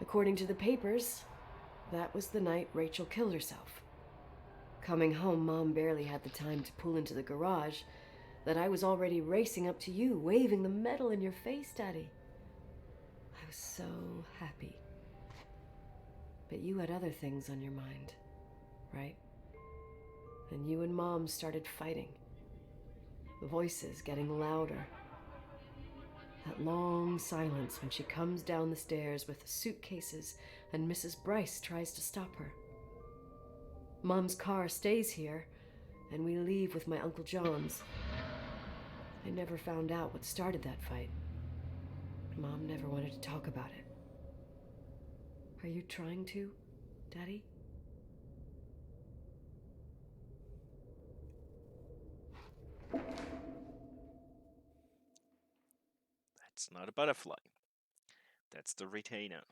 According to the papers, that was the night Rachel killed herself. Coming home, Mom barely had the time to pull into the garage that I was already racing up to you, waving the medal in your face, Daddy. I was so happy. But you had other things on your mind, right? And you and Mom started fighting. The voices getting louder. That long silence when she comes down the stairs with the suitcases and Mrs. Bryce tries to stop her. Mom's car stays here, and we leave with my Uncle John's. I never found out what started that fight. Mom never wanted to talk about it. Are you trying to, Daddy? That's not a butterfly. That's the retainer.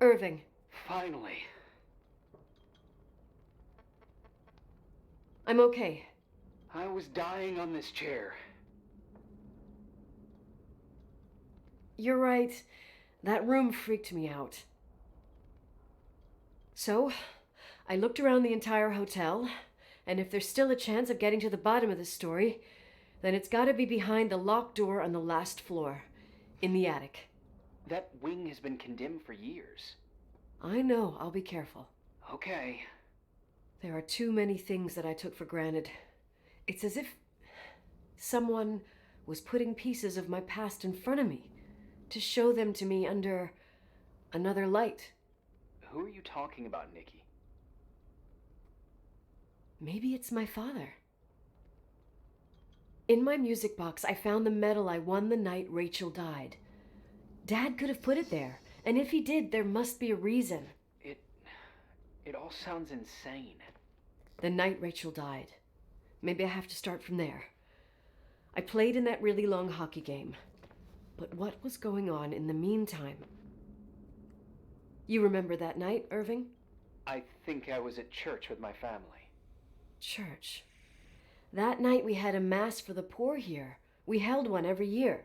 Irving. Finally. I'm okay. I was dying on this chair. You're right. That room freaked me out. So, I looked around the entire hotel, and if there's still a chance of getting to the bottom of this story, then it's gotta be behind the locked door on the last floor, in the attic. That wing has been condemned for years. I know, I'll be careful. Okay. There are too many things that I took for granted. It's as if someone was putting pieces of my past in front of me to show them to me under another light. Who are you talking about, Nikki? Maybe it's my father. In my music box, I found the medal I won the night Rachel died. Dad could have put it there, and if he did, there must be a reason. It all sounds insane. The night Rachel died. Maybe I have to start from there. I played in that really long hockey game. But what was going on in the meantime? You remember that night, Irving? I think I was at church with my family. Church. That night we had a mass for the poor here. We held one every year.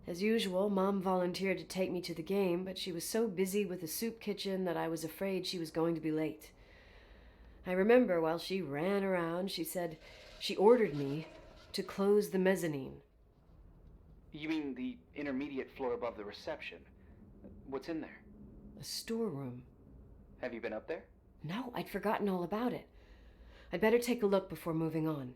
As usual, Mom volunteered to take me to the game, but she was so busy with the soup kitchen that I was afraid she was going to be late. I remember while she ran around, she said she ordered me to close the mezzanine. You mean the intermediate floor above the reception? What's in there? A storeroom. Have you been up there? No, I'd forgotten all about it. I'd better take a look before moving on.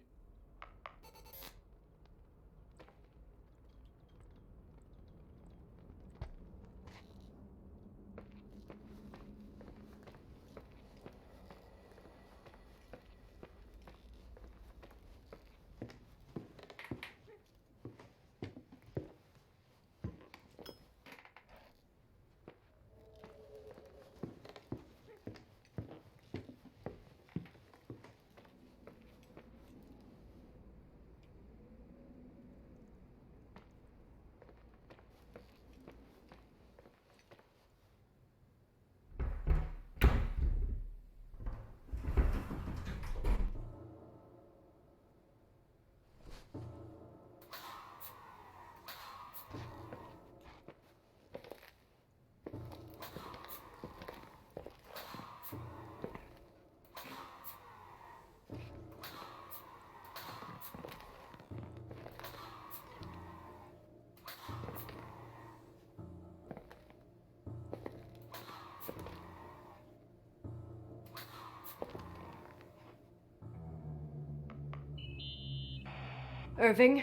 Irving?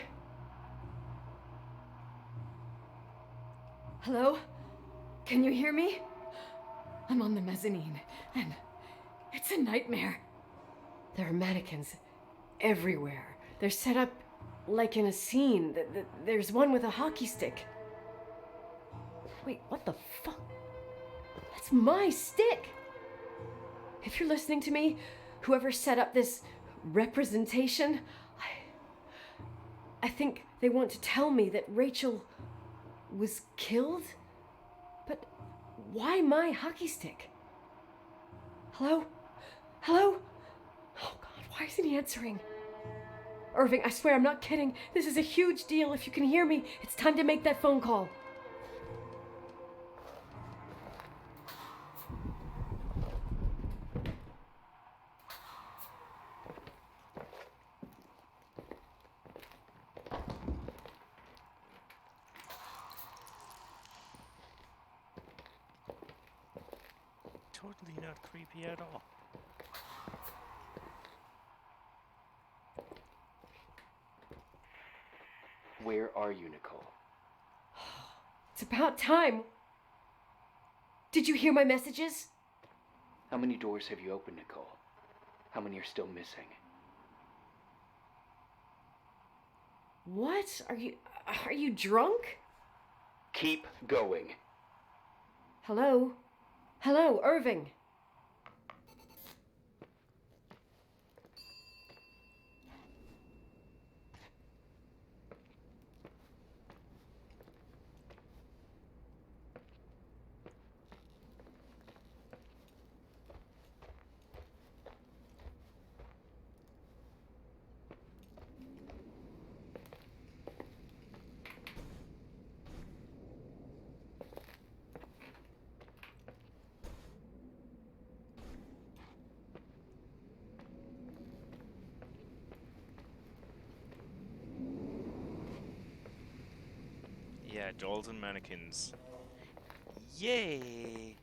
Hello? Can you hear me? I'm on the mezzanine, and it's a nightmare. There are mannequins everywhere. They're set up like in a scene. There's one with a hockey stick. Wait, what the fuck? That's my stick! If you're listening to me, whoever set up this representation, I think they want to tell me that Rachel was killed? But why my hockey stick? Hello? Hello? Oh God, why isn't he answering? Irving, I swear I'm not kidding. This is a huge deal. If you can hear me, it's time to make that phone call. Totally not creepy at all. Where are you, Nicole? It's about time. Did you hear my messages? How many doors have you opened, Nicole? How many are still missing? What? Are you drunk? Keep going. Hello? Hello, Irving. Yeah, dolls and mannequins. Yay!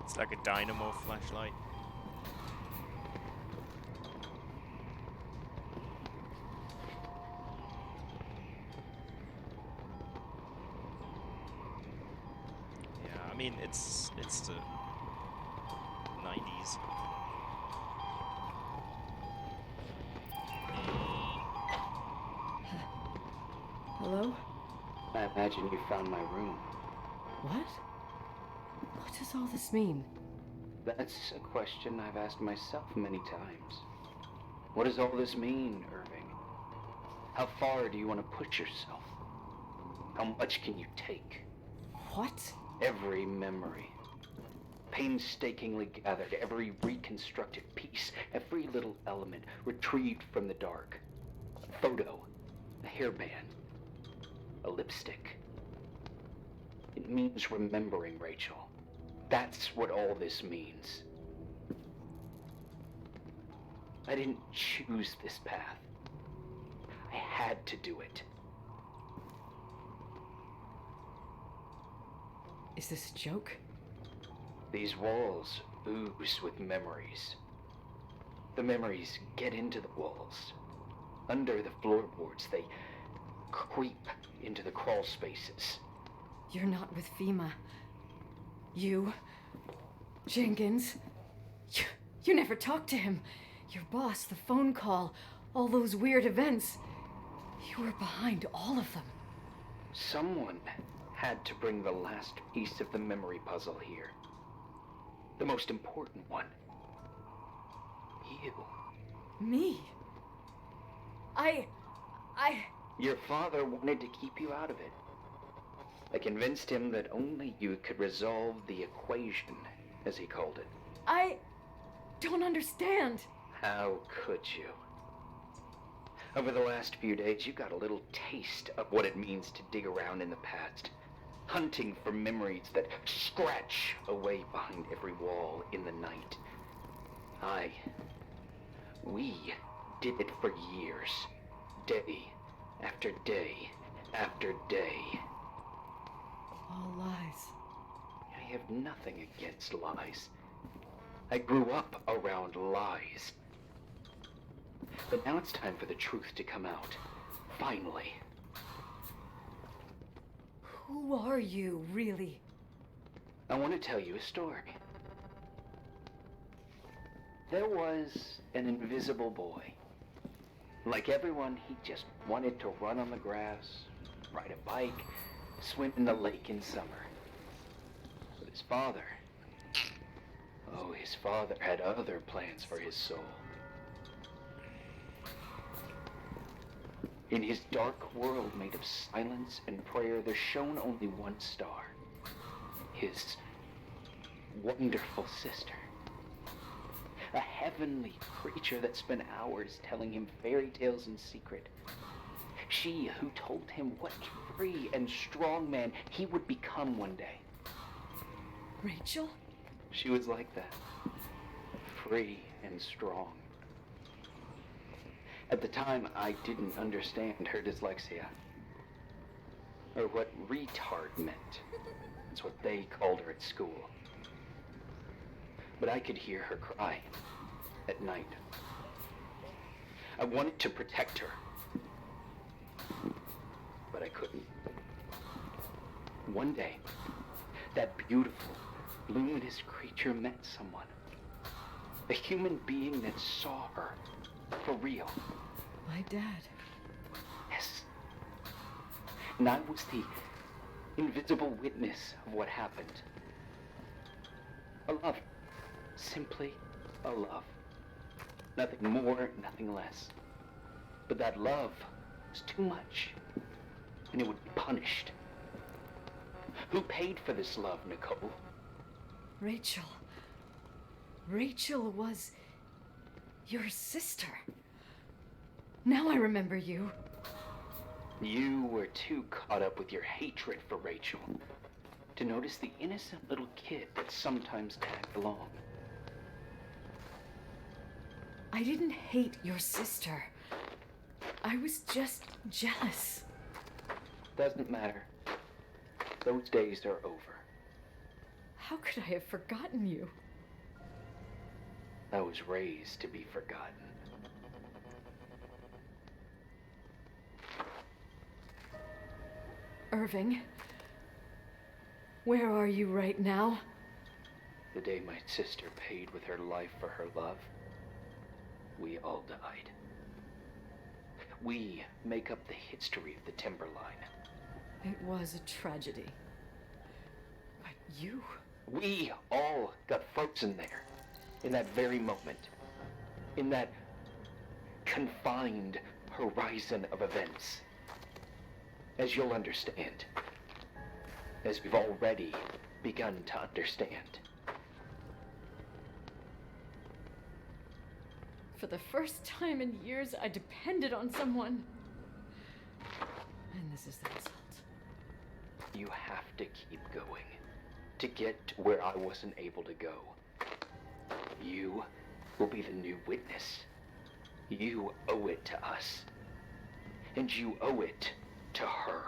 It's like a dynamo flashlight. Yeah, I mean it's the 90s. Hello? I imagine you found my room. What? What does all this mean? That's a question I've asked myself many times. What does all this mean, Irving? How far do you want to push yourself? How much can you take? What? Every memory. Painstakingly gathered, every reconstructed piece, every little element retrieved from the dark. A photo, a hairband, a lipstick. It means remembering, Rachel. That's what all this means. I didn't choose this path. I had to do it. Is this a joke? These walls ooze with memories. The memories get into the walls. Under the floorboards, they creep into the crawl spaces. You're not with FEMA. You... Jenkins... You never talked to him. Your boss, the phone call, all those weird events. You were behind all of them. Someone had to bring the last piece of the memory puzzle here. The most important one. You. Me? I... Your father wanted to keep you out of it. I convinced him that only you could resolve the equation, as he called it. I don't understand. How could you? Over the last few days, you got a little taste of what it means to dig around in the past, hunting for memories that scratch away behind every wall in the night. We did it for years, day after day after day. All lies. I have nothing against lies. I grew up around lies. But now it's time for the truth to come out. Finally. Who are you, really? I want to tell you a story. There was an invisible boy. Like everyone, he just wanted to run on the grass, ride a bike, swim in the lake in summer. But his father... Oh, his father had other plans for his soul. In his dark world made of silence and prayer, there shone only one star. His wonderful sister. A heavenly creature that spent hours telling him fairy tales in secret. She who told him what free and strong man he would become one day. Rachel? She was like that. Free and strong. At the time, I didn't understand her dyslexia. Or what retard meant. That's what they called her at school. But I could hear her cry at night. I wanted to protect her. But I couldn't. One day, that beautiful, luminous creature met someone. A human being that saw her for real. My dad. Yes. And I was the invisible witness of what happened. A love. Simply a love. Nothing more, nothing less. But that love was too much, and it would be punished. Who paid for this love, Nicole? Rachel. Rachel was your sister. Now I remember you. You were too caught up with your hatred for Rachel to notice the innocent little kid that sometimes tagged along. I didn't hate your sister. I was just jealous. Doesn't matter. Those days are over. How could I have forgotten you? I was raised to be forgotten. Irving, where are you right now? The day my sister paid with her life for her love, we all died. We make up the history of the Timberline. It was a tragedy. But you... We all got frozen there, in that very moment, in that confined horizon of events. As you'll understand, as we've already begun to understand. For the first time in years, I depended on someone. And this is the result. You have to keep going to get to where I wasn't able to go. You will be the new witness. You owe it to us. And you owe it to her.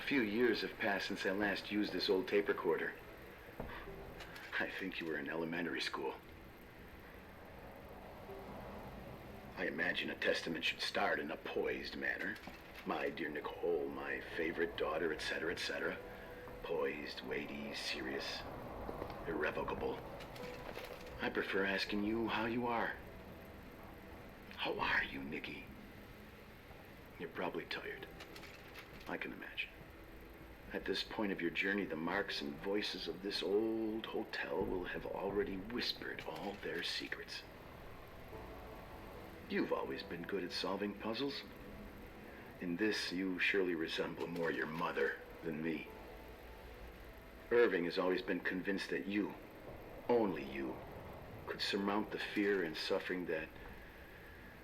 A few years have passed since I last used this old tape recorder. I think you were in elementary school. I imagine a testament should start in a poised manner. My dear Nicole, my favorite daughter, etc., etc. Poised, weighty, serious, irrevocable. I prefer asking you how you are. How are you, Nikki? You're probably tired. I can imagine. At this point of your journey, the marks and voices of this old hotel will have already whispered all their secrets. You've always been good at solving puzzles. In this, you surely resemble more your mother than me. Irving has always been convinced that you, only you, could surmount the fear and suffering that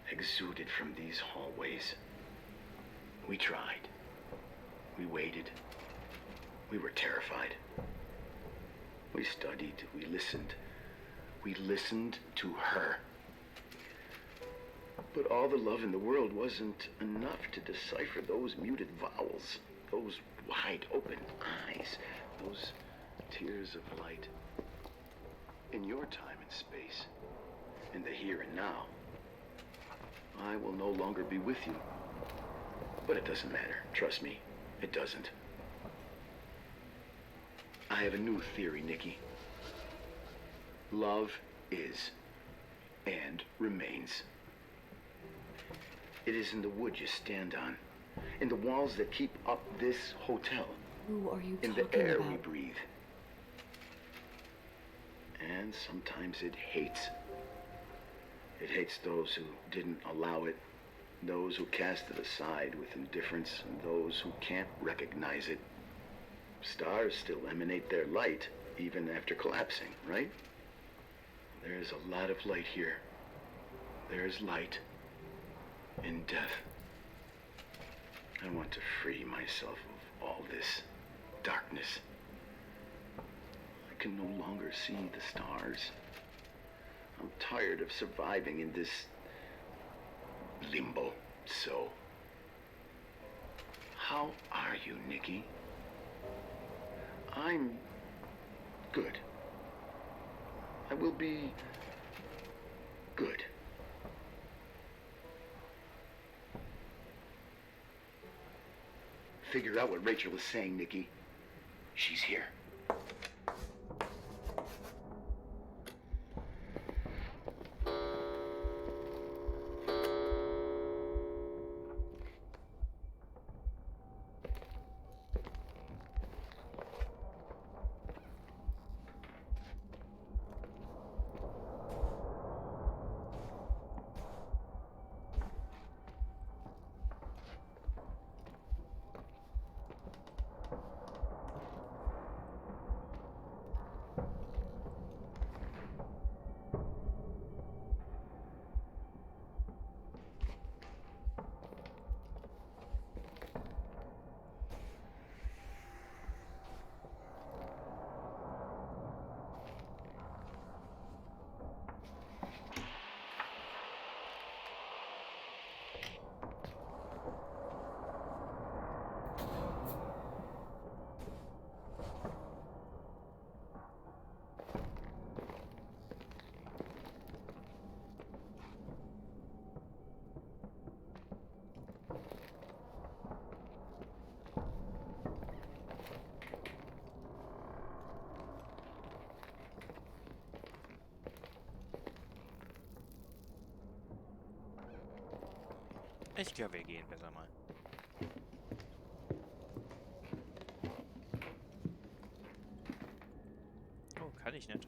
exuded from these hallways. We tried. We waited. We were terrified. We studied. We listened. We listened to her. But all the love in the world wasn't enough to decipher those muted vowels, those wide open eyes, those tears of light. In your time and space, in the here and now, I will no longer be with you. But it doesn't matter. Trust me, it doesn't. I have a new theory, Nikki. Love is and remains. It is in the wood you stand on, in the walls that keep up this hotel, Who are you in talking the air about? we breathe. And sometimes it hates. It hates those who didn't allow it, those who cast it aside with indifference, and those who can't recognize it. Stars still emanate their light, even after collapsing, right? There is a lot of light here. There is light in death. I want to free myself of all this darkness. I can no longer see the stars. I'm tired of surviving in this limbo. So, how are you, Nikki? I'm good. I will be good. Figure out what Rachel was saying, Nikki. She's here. Ich glaube, wir gehen besser mal. Oh, kann ich nicht.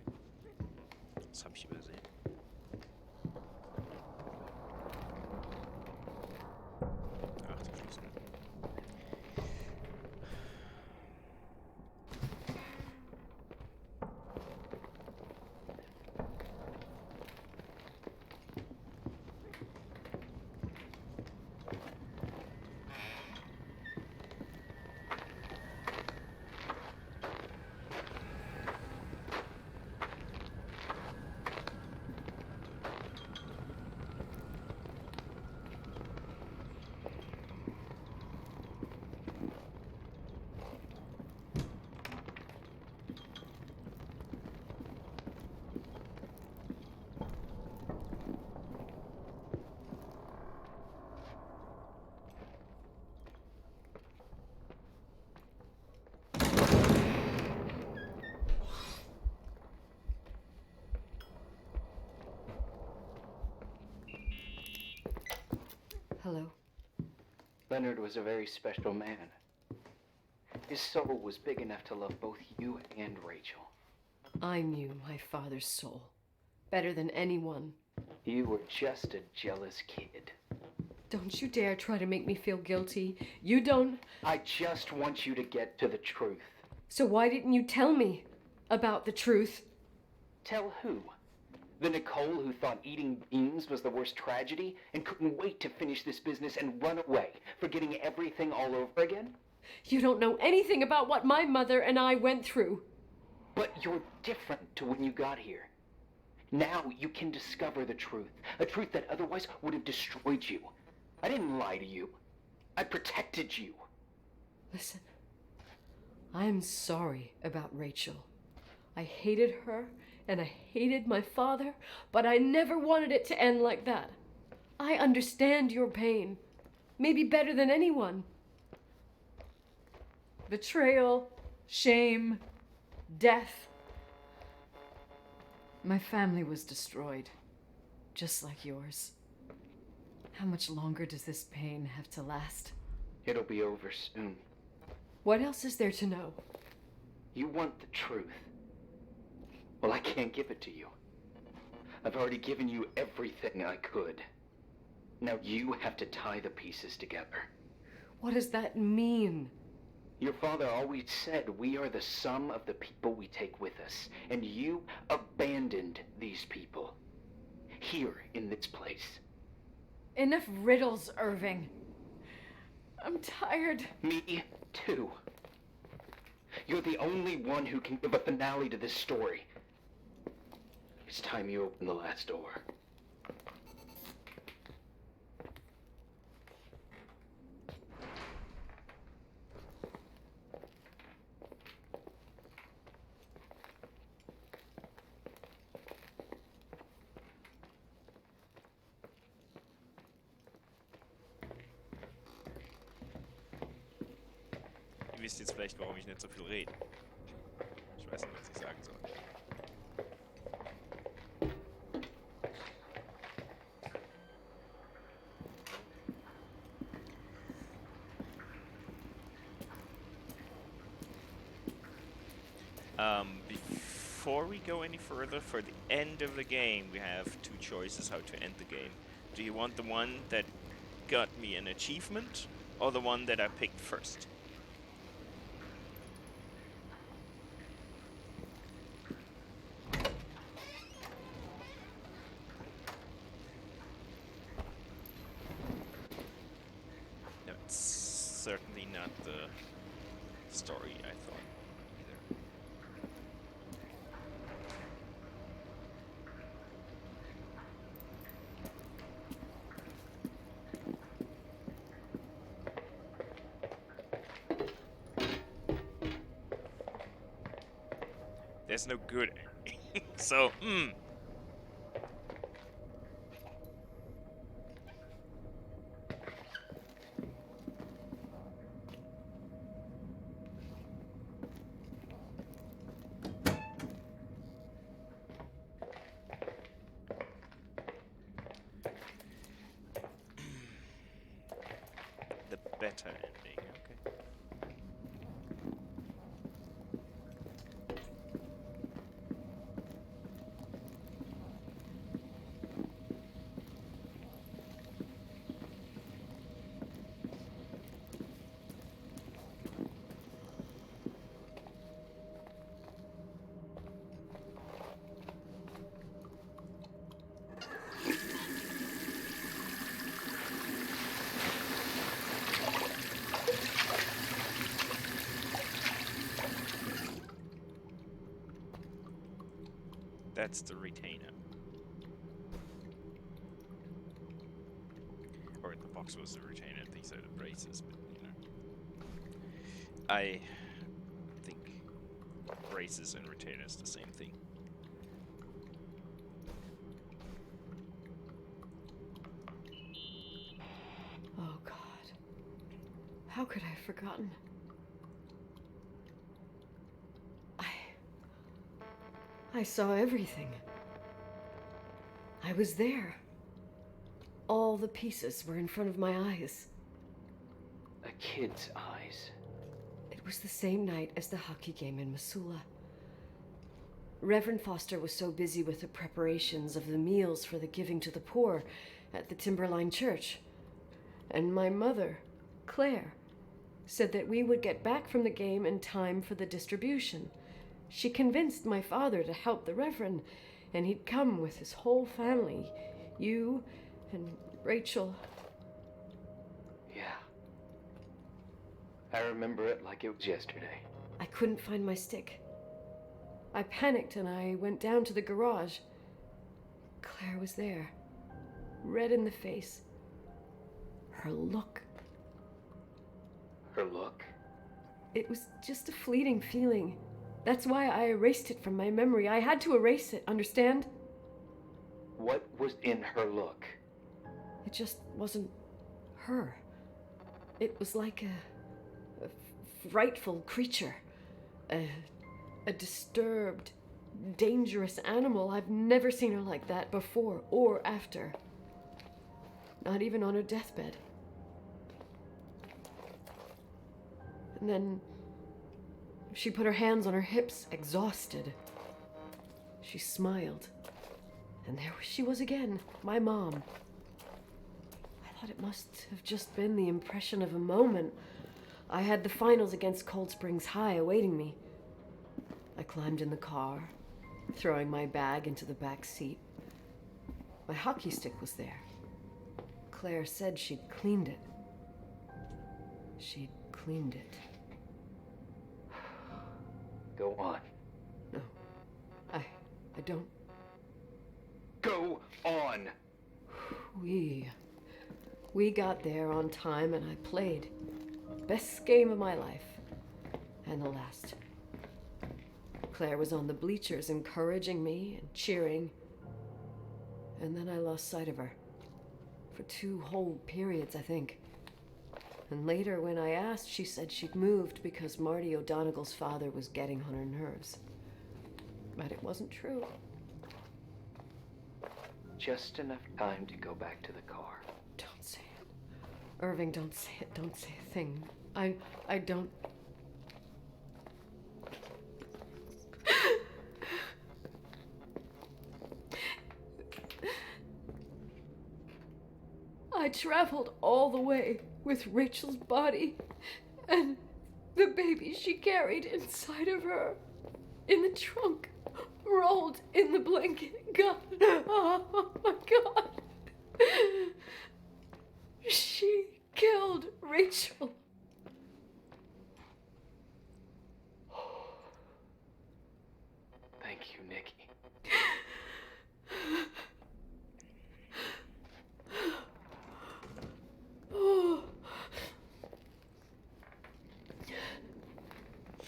Okay. Das habe ich übersehen. Ach, der Schlüssel. Hello. Leonard was a very special man. His soul was big enough to love both you and Rachel. I knew my father's soul better than anyone. You were just a jealous kid. Don't you dare try to make me feel guilty. You don't... I just want you to get to the truth. So why didn't you tell me about the truth? Tell who? The Nicole who thought eating beans was the worst tragedy and couldn't wait to finish this business and run away, forgetting everything all over again? You don't know anything about what my mother and I went through. But you're different to when you got here. Now you can discover the truth, a truth that otherwise would have destroyed you. I didn't lie to you. I protected you. Listen, I'm sorry about Rachel. I hated her and I hated my father, but I never wanted it to end like that. I understand your pain, maybe better than anyone. Betrayal, shame, death. My family was destroyed, just like yours. How much longer does this pain have to last? It'll be over soon. What else is there to know? You want the truth. Well, I can't give it to you. I've already given you everything I could. Now you have to tie the pieces together. What does that mean? Your father always said we are the sum of the people we take with us, and you abandoned these people. Here in this place. Enough riddles, Irving. I'm tired. Me too. You're the only one who can give a finale to this story. It's time you open the last door. Ihr wisst jetzt vielleicht, warum ich nicht so viel rede. Ich weiß nicht, was ich sagen soll. Before we go any further, for the end of the game, we have two choices how to end the game. Do you want the one that got me an achievement, or the one that I picked first? That's certainly not the story I thought either. There's no good ending. So, better ending. Okay. That's the retainer. Or the box was the retainer, these are the braces, but you know. I think braces and retainers the same thing. Oh God. How could I have forgotten? I saw everything. I was there. All the pieces were in front of my eyes. A kid's eyes. It was the same night as the hockey game in Missoula. Reverend Foster was so busy with the preparations of the meals for the giving to the poor at the Timberline Church. And my mother, Claire, said that we would get back from the game in time for the distribution. She convinced my father to help the Reverend, and he'd come with his whole family. You and Rachel. Yeah. I remember it like it was yesterday. I couldn't find my stick. I panicked and I went down to the garage. Claire was there, red in the face. Her look. Her look? It was just a fleeting feeling. That's why I erased it from my memory. I had to erase it, understand? What was in her look? It just wasn't her. It was like a frightful creature. A disturbed, dangerous animal. I've never seen her like that before or after. Not even on her deathbed. And then she put her hands on her hips, exhausted. She smiled. And there she was again, my mom. I thought it must have just been the impression of a moment. I had the finals against Cold Springs High awaiting me. I climbed in the car, throwing my bag into the back seat. My hockey stick was there. Claire said she'd cleaned it. She'd cleaned it. Go on. No, I don't. Go on! We got there on time and I played. Best game of my life. And the last. Claire was on the bleachers encouraging me and cheering. And then I lost sight of her. For 2 whole periods, I think. And later, when I asked, she said she'd moved because Marty O'Donegal's father was getting on her nerves. But it wasn't true. Just enough time to go back to the car. Don't say it. Irving, don't say it. Don't say a thing. I don't... I traveled all the way with Rachel's body and the baby she carried inside of her in the trunk, rolled in the blanket. God, oh my God. She killed Rachel. Thank you, Nikki. Oh.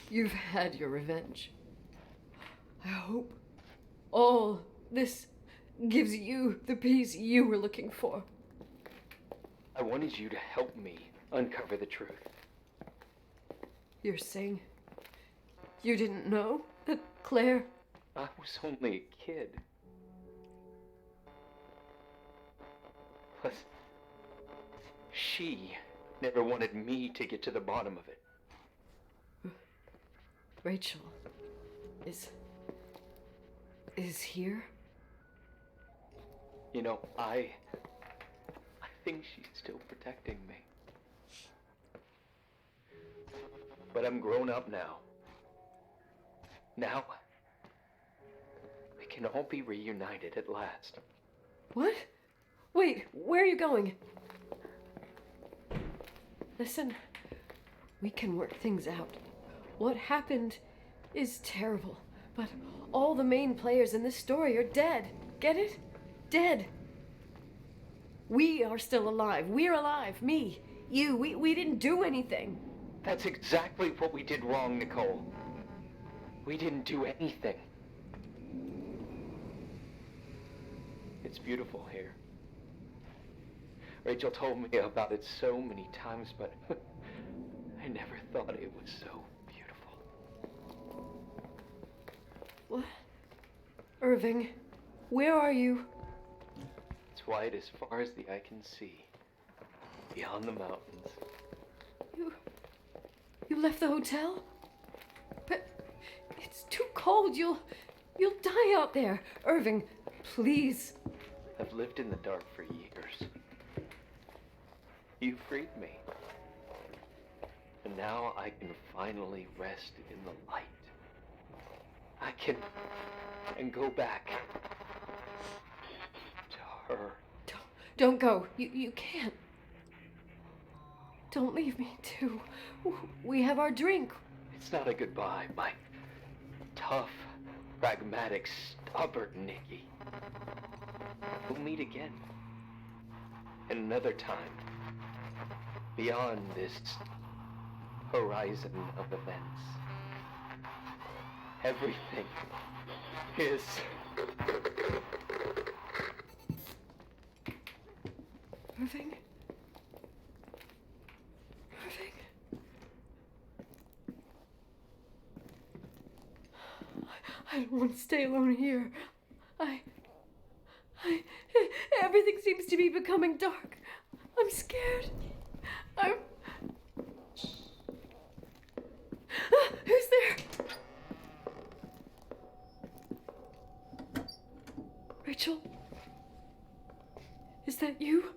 You've had your revenge. I hope all this gives you the peace you were looking for. I wanted you to help me uncover the truth. You're saying you didn't know that Claire... I was only a kid. Plus, she never wanted me to get to the bottom of it. Rachel is here? You know, I think she's still protecting me. But I'm grown up now. Now, we can all be reunited at last. What? Wait, where are you going? Listen, we can work things out. What happened is terrible, but all the main players in this story are dead. Get it? Dead. We are still alive. We're alive. Me, you, we didn't do anything. That's exactly what we did wrong, Nicole. We didn't do anything. It's beautiful here. Rachel told me about it so many times, but I never thought it was so beautiful. What? Irving, where are you? It's white as far as the eye can see, beyond the mountains. You left the hotel? But it's too cold. You'll die out there. Irving, please. I've lived in the dark for years. You freed me. And now I can finally rest in the light. I can go back to her. Don't go. You can't. Don't leave me, too. We have our drink. It's not a goodbye, my tough, pragmatic, stubborn Nikki. We'll meet again. Another time. Beyond this horizon of events. Everything is... Irving? I don't want to stay alone here. Everything seems to be becoming dark. I'm scared. Who's there? Rachel? Is that you?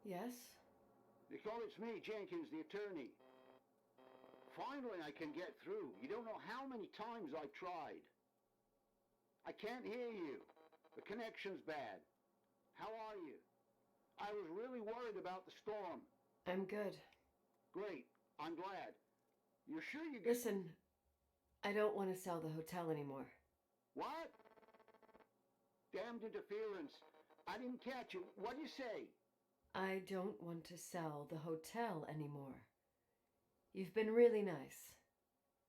Yes? Nicole, it's me, Jenkins, the attorney. Finally, I can get through. You don't know how many times I've tried. I can't hear you. The connection's bad. How are you? I was really worried about the storm. I'm good. Great. I'm glad. You're sure you... Listen, I don't want to sell the hotel anymore. What? Damned interference. I didn't catch you. What'd you say? I don't want to sell the hotel anymore. You've been really nice.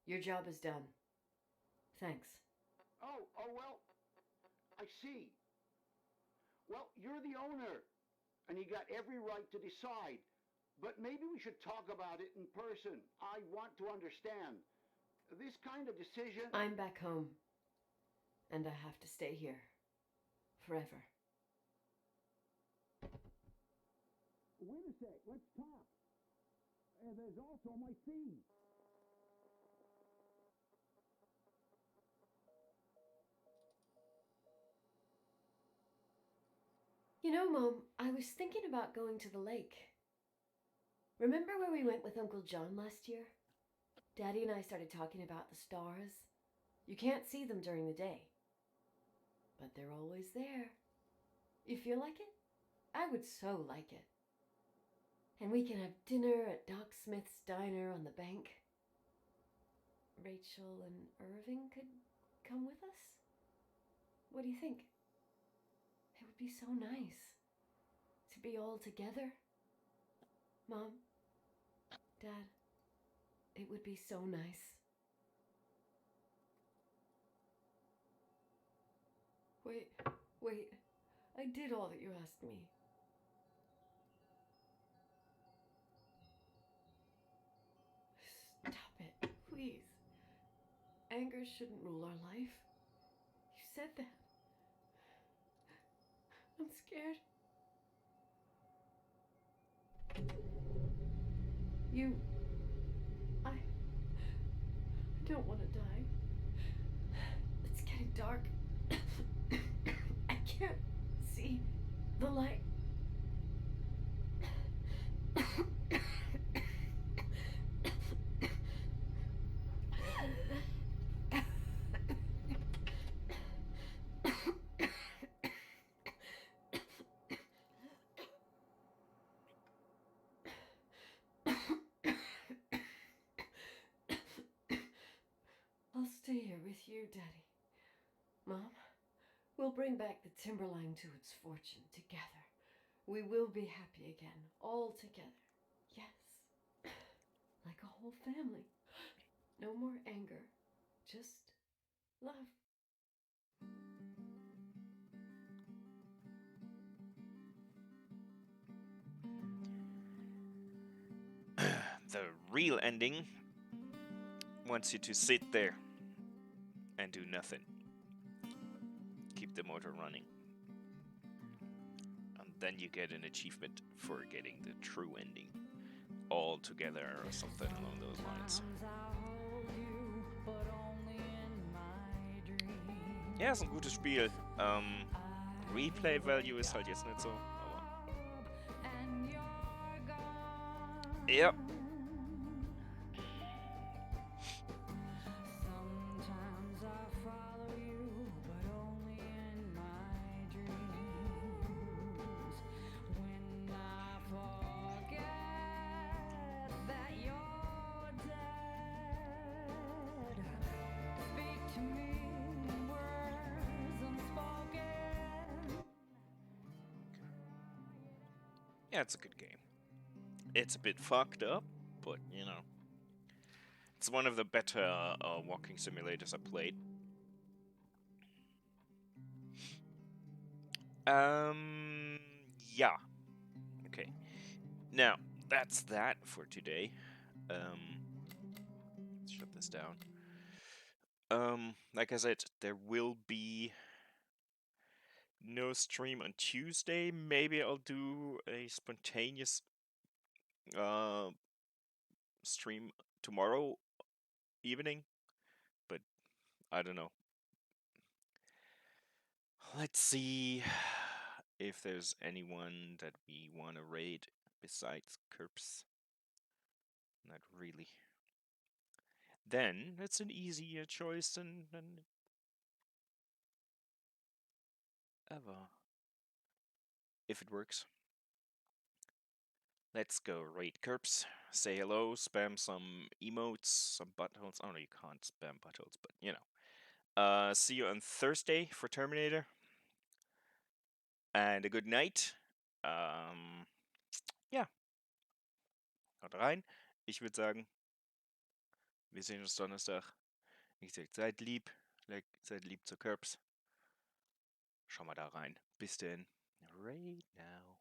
Your job is done. Thanks. Oh, well, I see. Well, you're the owner, and you got every right to decide. But maybe we should talk about it in person. I want to understand. This kind of decision... I'm back home, and I have to stay here. Forever. Wait a sec, let's talk. There's also my fee. You know, Mom, I was thinking about going to the lake. Remember where we went with Uncle John last year? Daddy and I started talking about the stars. You can't see them during the day, but they're always there. You feel like it? I would so like it. And we can have dinner at Doc Smith's diner on the bank. Rachel and Irving could come with us? What do you think? It would be so nice to be all together. Mom, Dad, it would be so nice. Wait, I did all that you asked me. Stop it, please. Anger shouldn't rule our life. You said that. I'm scared. I don't want to die. It's getting dark. I can't see the light. I'll stay here with you, Daddy. Mom, we'll bring back the Timberline to its fortune together. We will be happy again, all together. Yes. Like a whole family. No more anger, just love. The real ending wants you to sit there and do nothing. Keep the motor running. And then you get an achievement for getting the true ending all together or something along those lines. Ja, ist ein gutes Spiel. Replay Value ist halt jetzt nicht so, aber. Ja. Yeah, it's a good game. It's a bit fucked up, but you know, it's one of the better walking simulators I played. Yeah. Okay. Now, that's that for today. Let's shut this down. Like I said, there will be no stream on Tuesday. Maybe I'll do a spontaneous stream tomorrow evening, but I don't know. Let's see if there's anyone that we want to raid besides Kerps. Not really. Then it's an easier choice than ever. If it works. Let's go raid Kerps, say hello, spam some emotes, some buttholes. Oh no, you can't spam buttholes, but you know. See you on Thursday for Terminator. And a good night. Ja. Haut rein. Ich würde sagen, wir sehen uns Donnerstag. Wie gesagt, seid lieb zu Kerps. Schau mal da rein. Bis denn. Right now.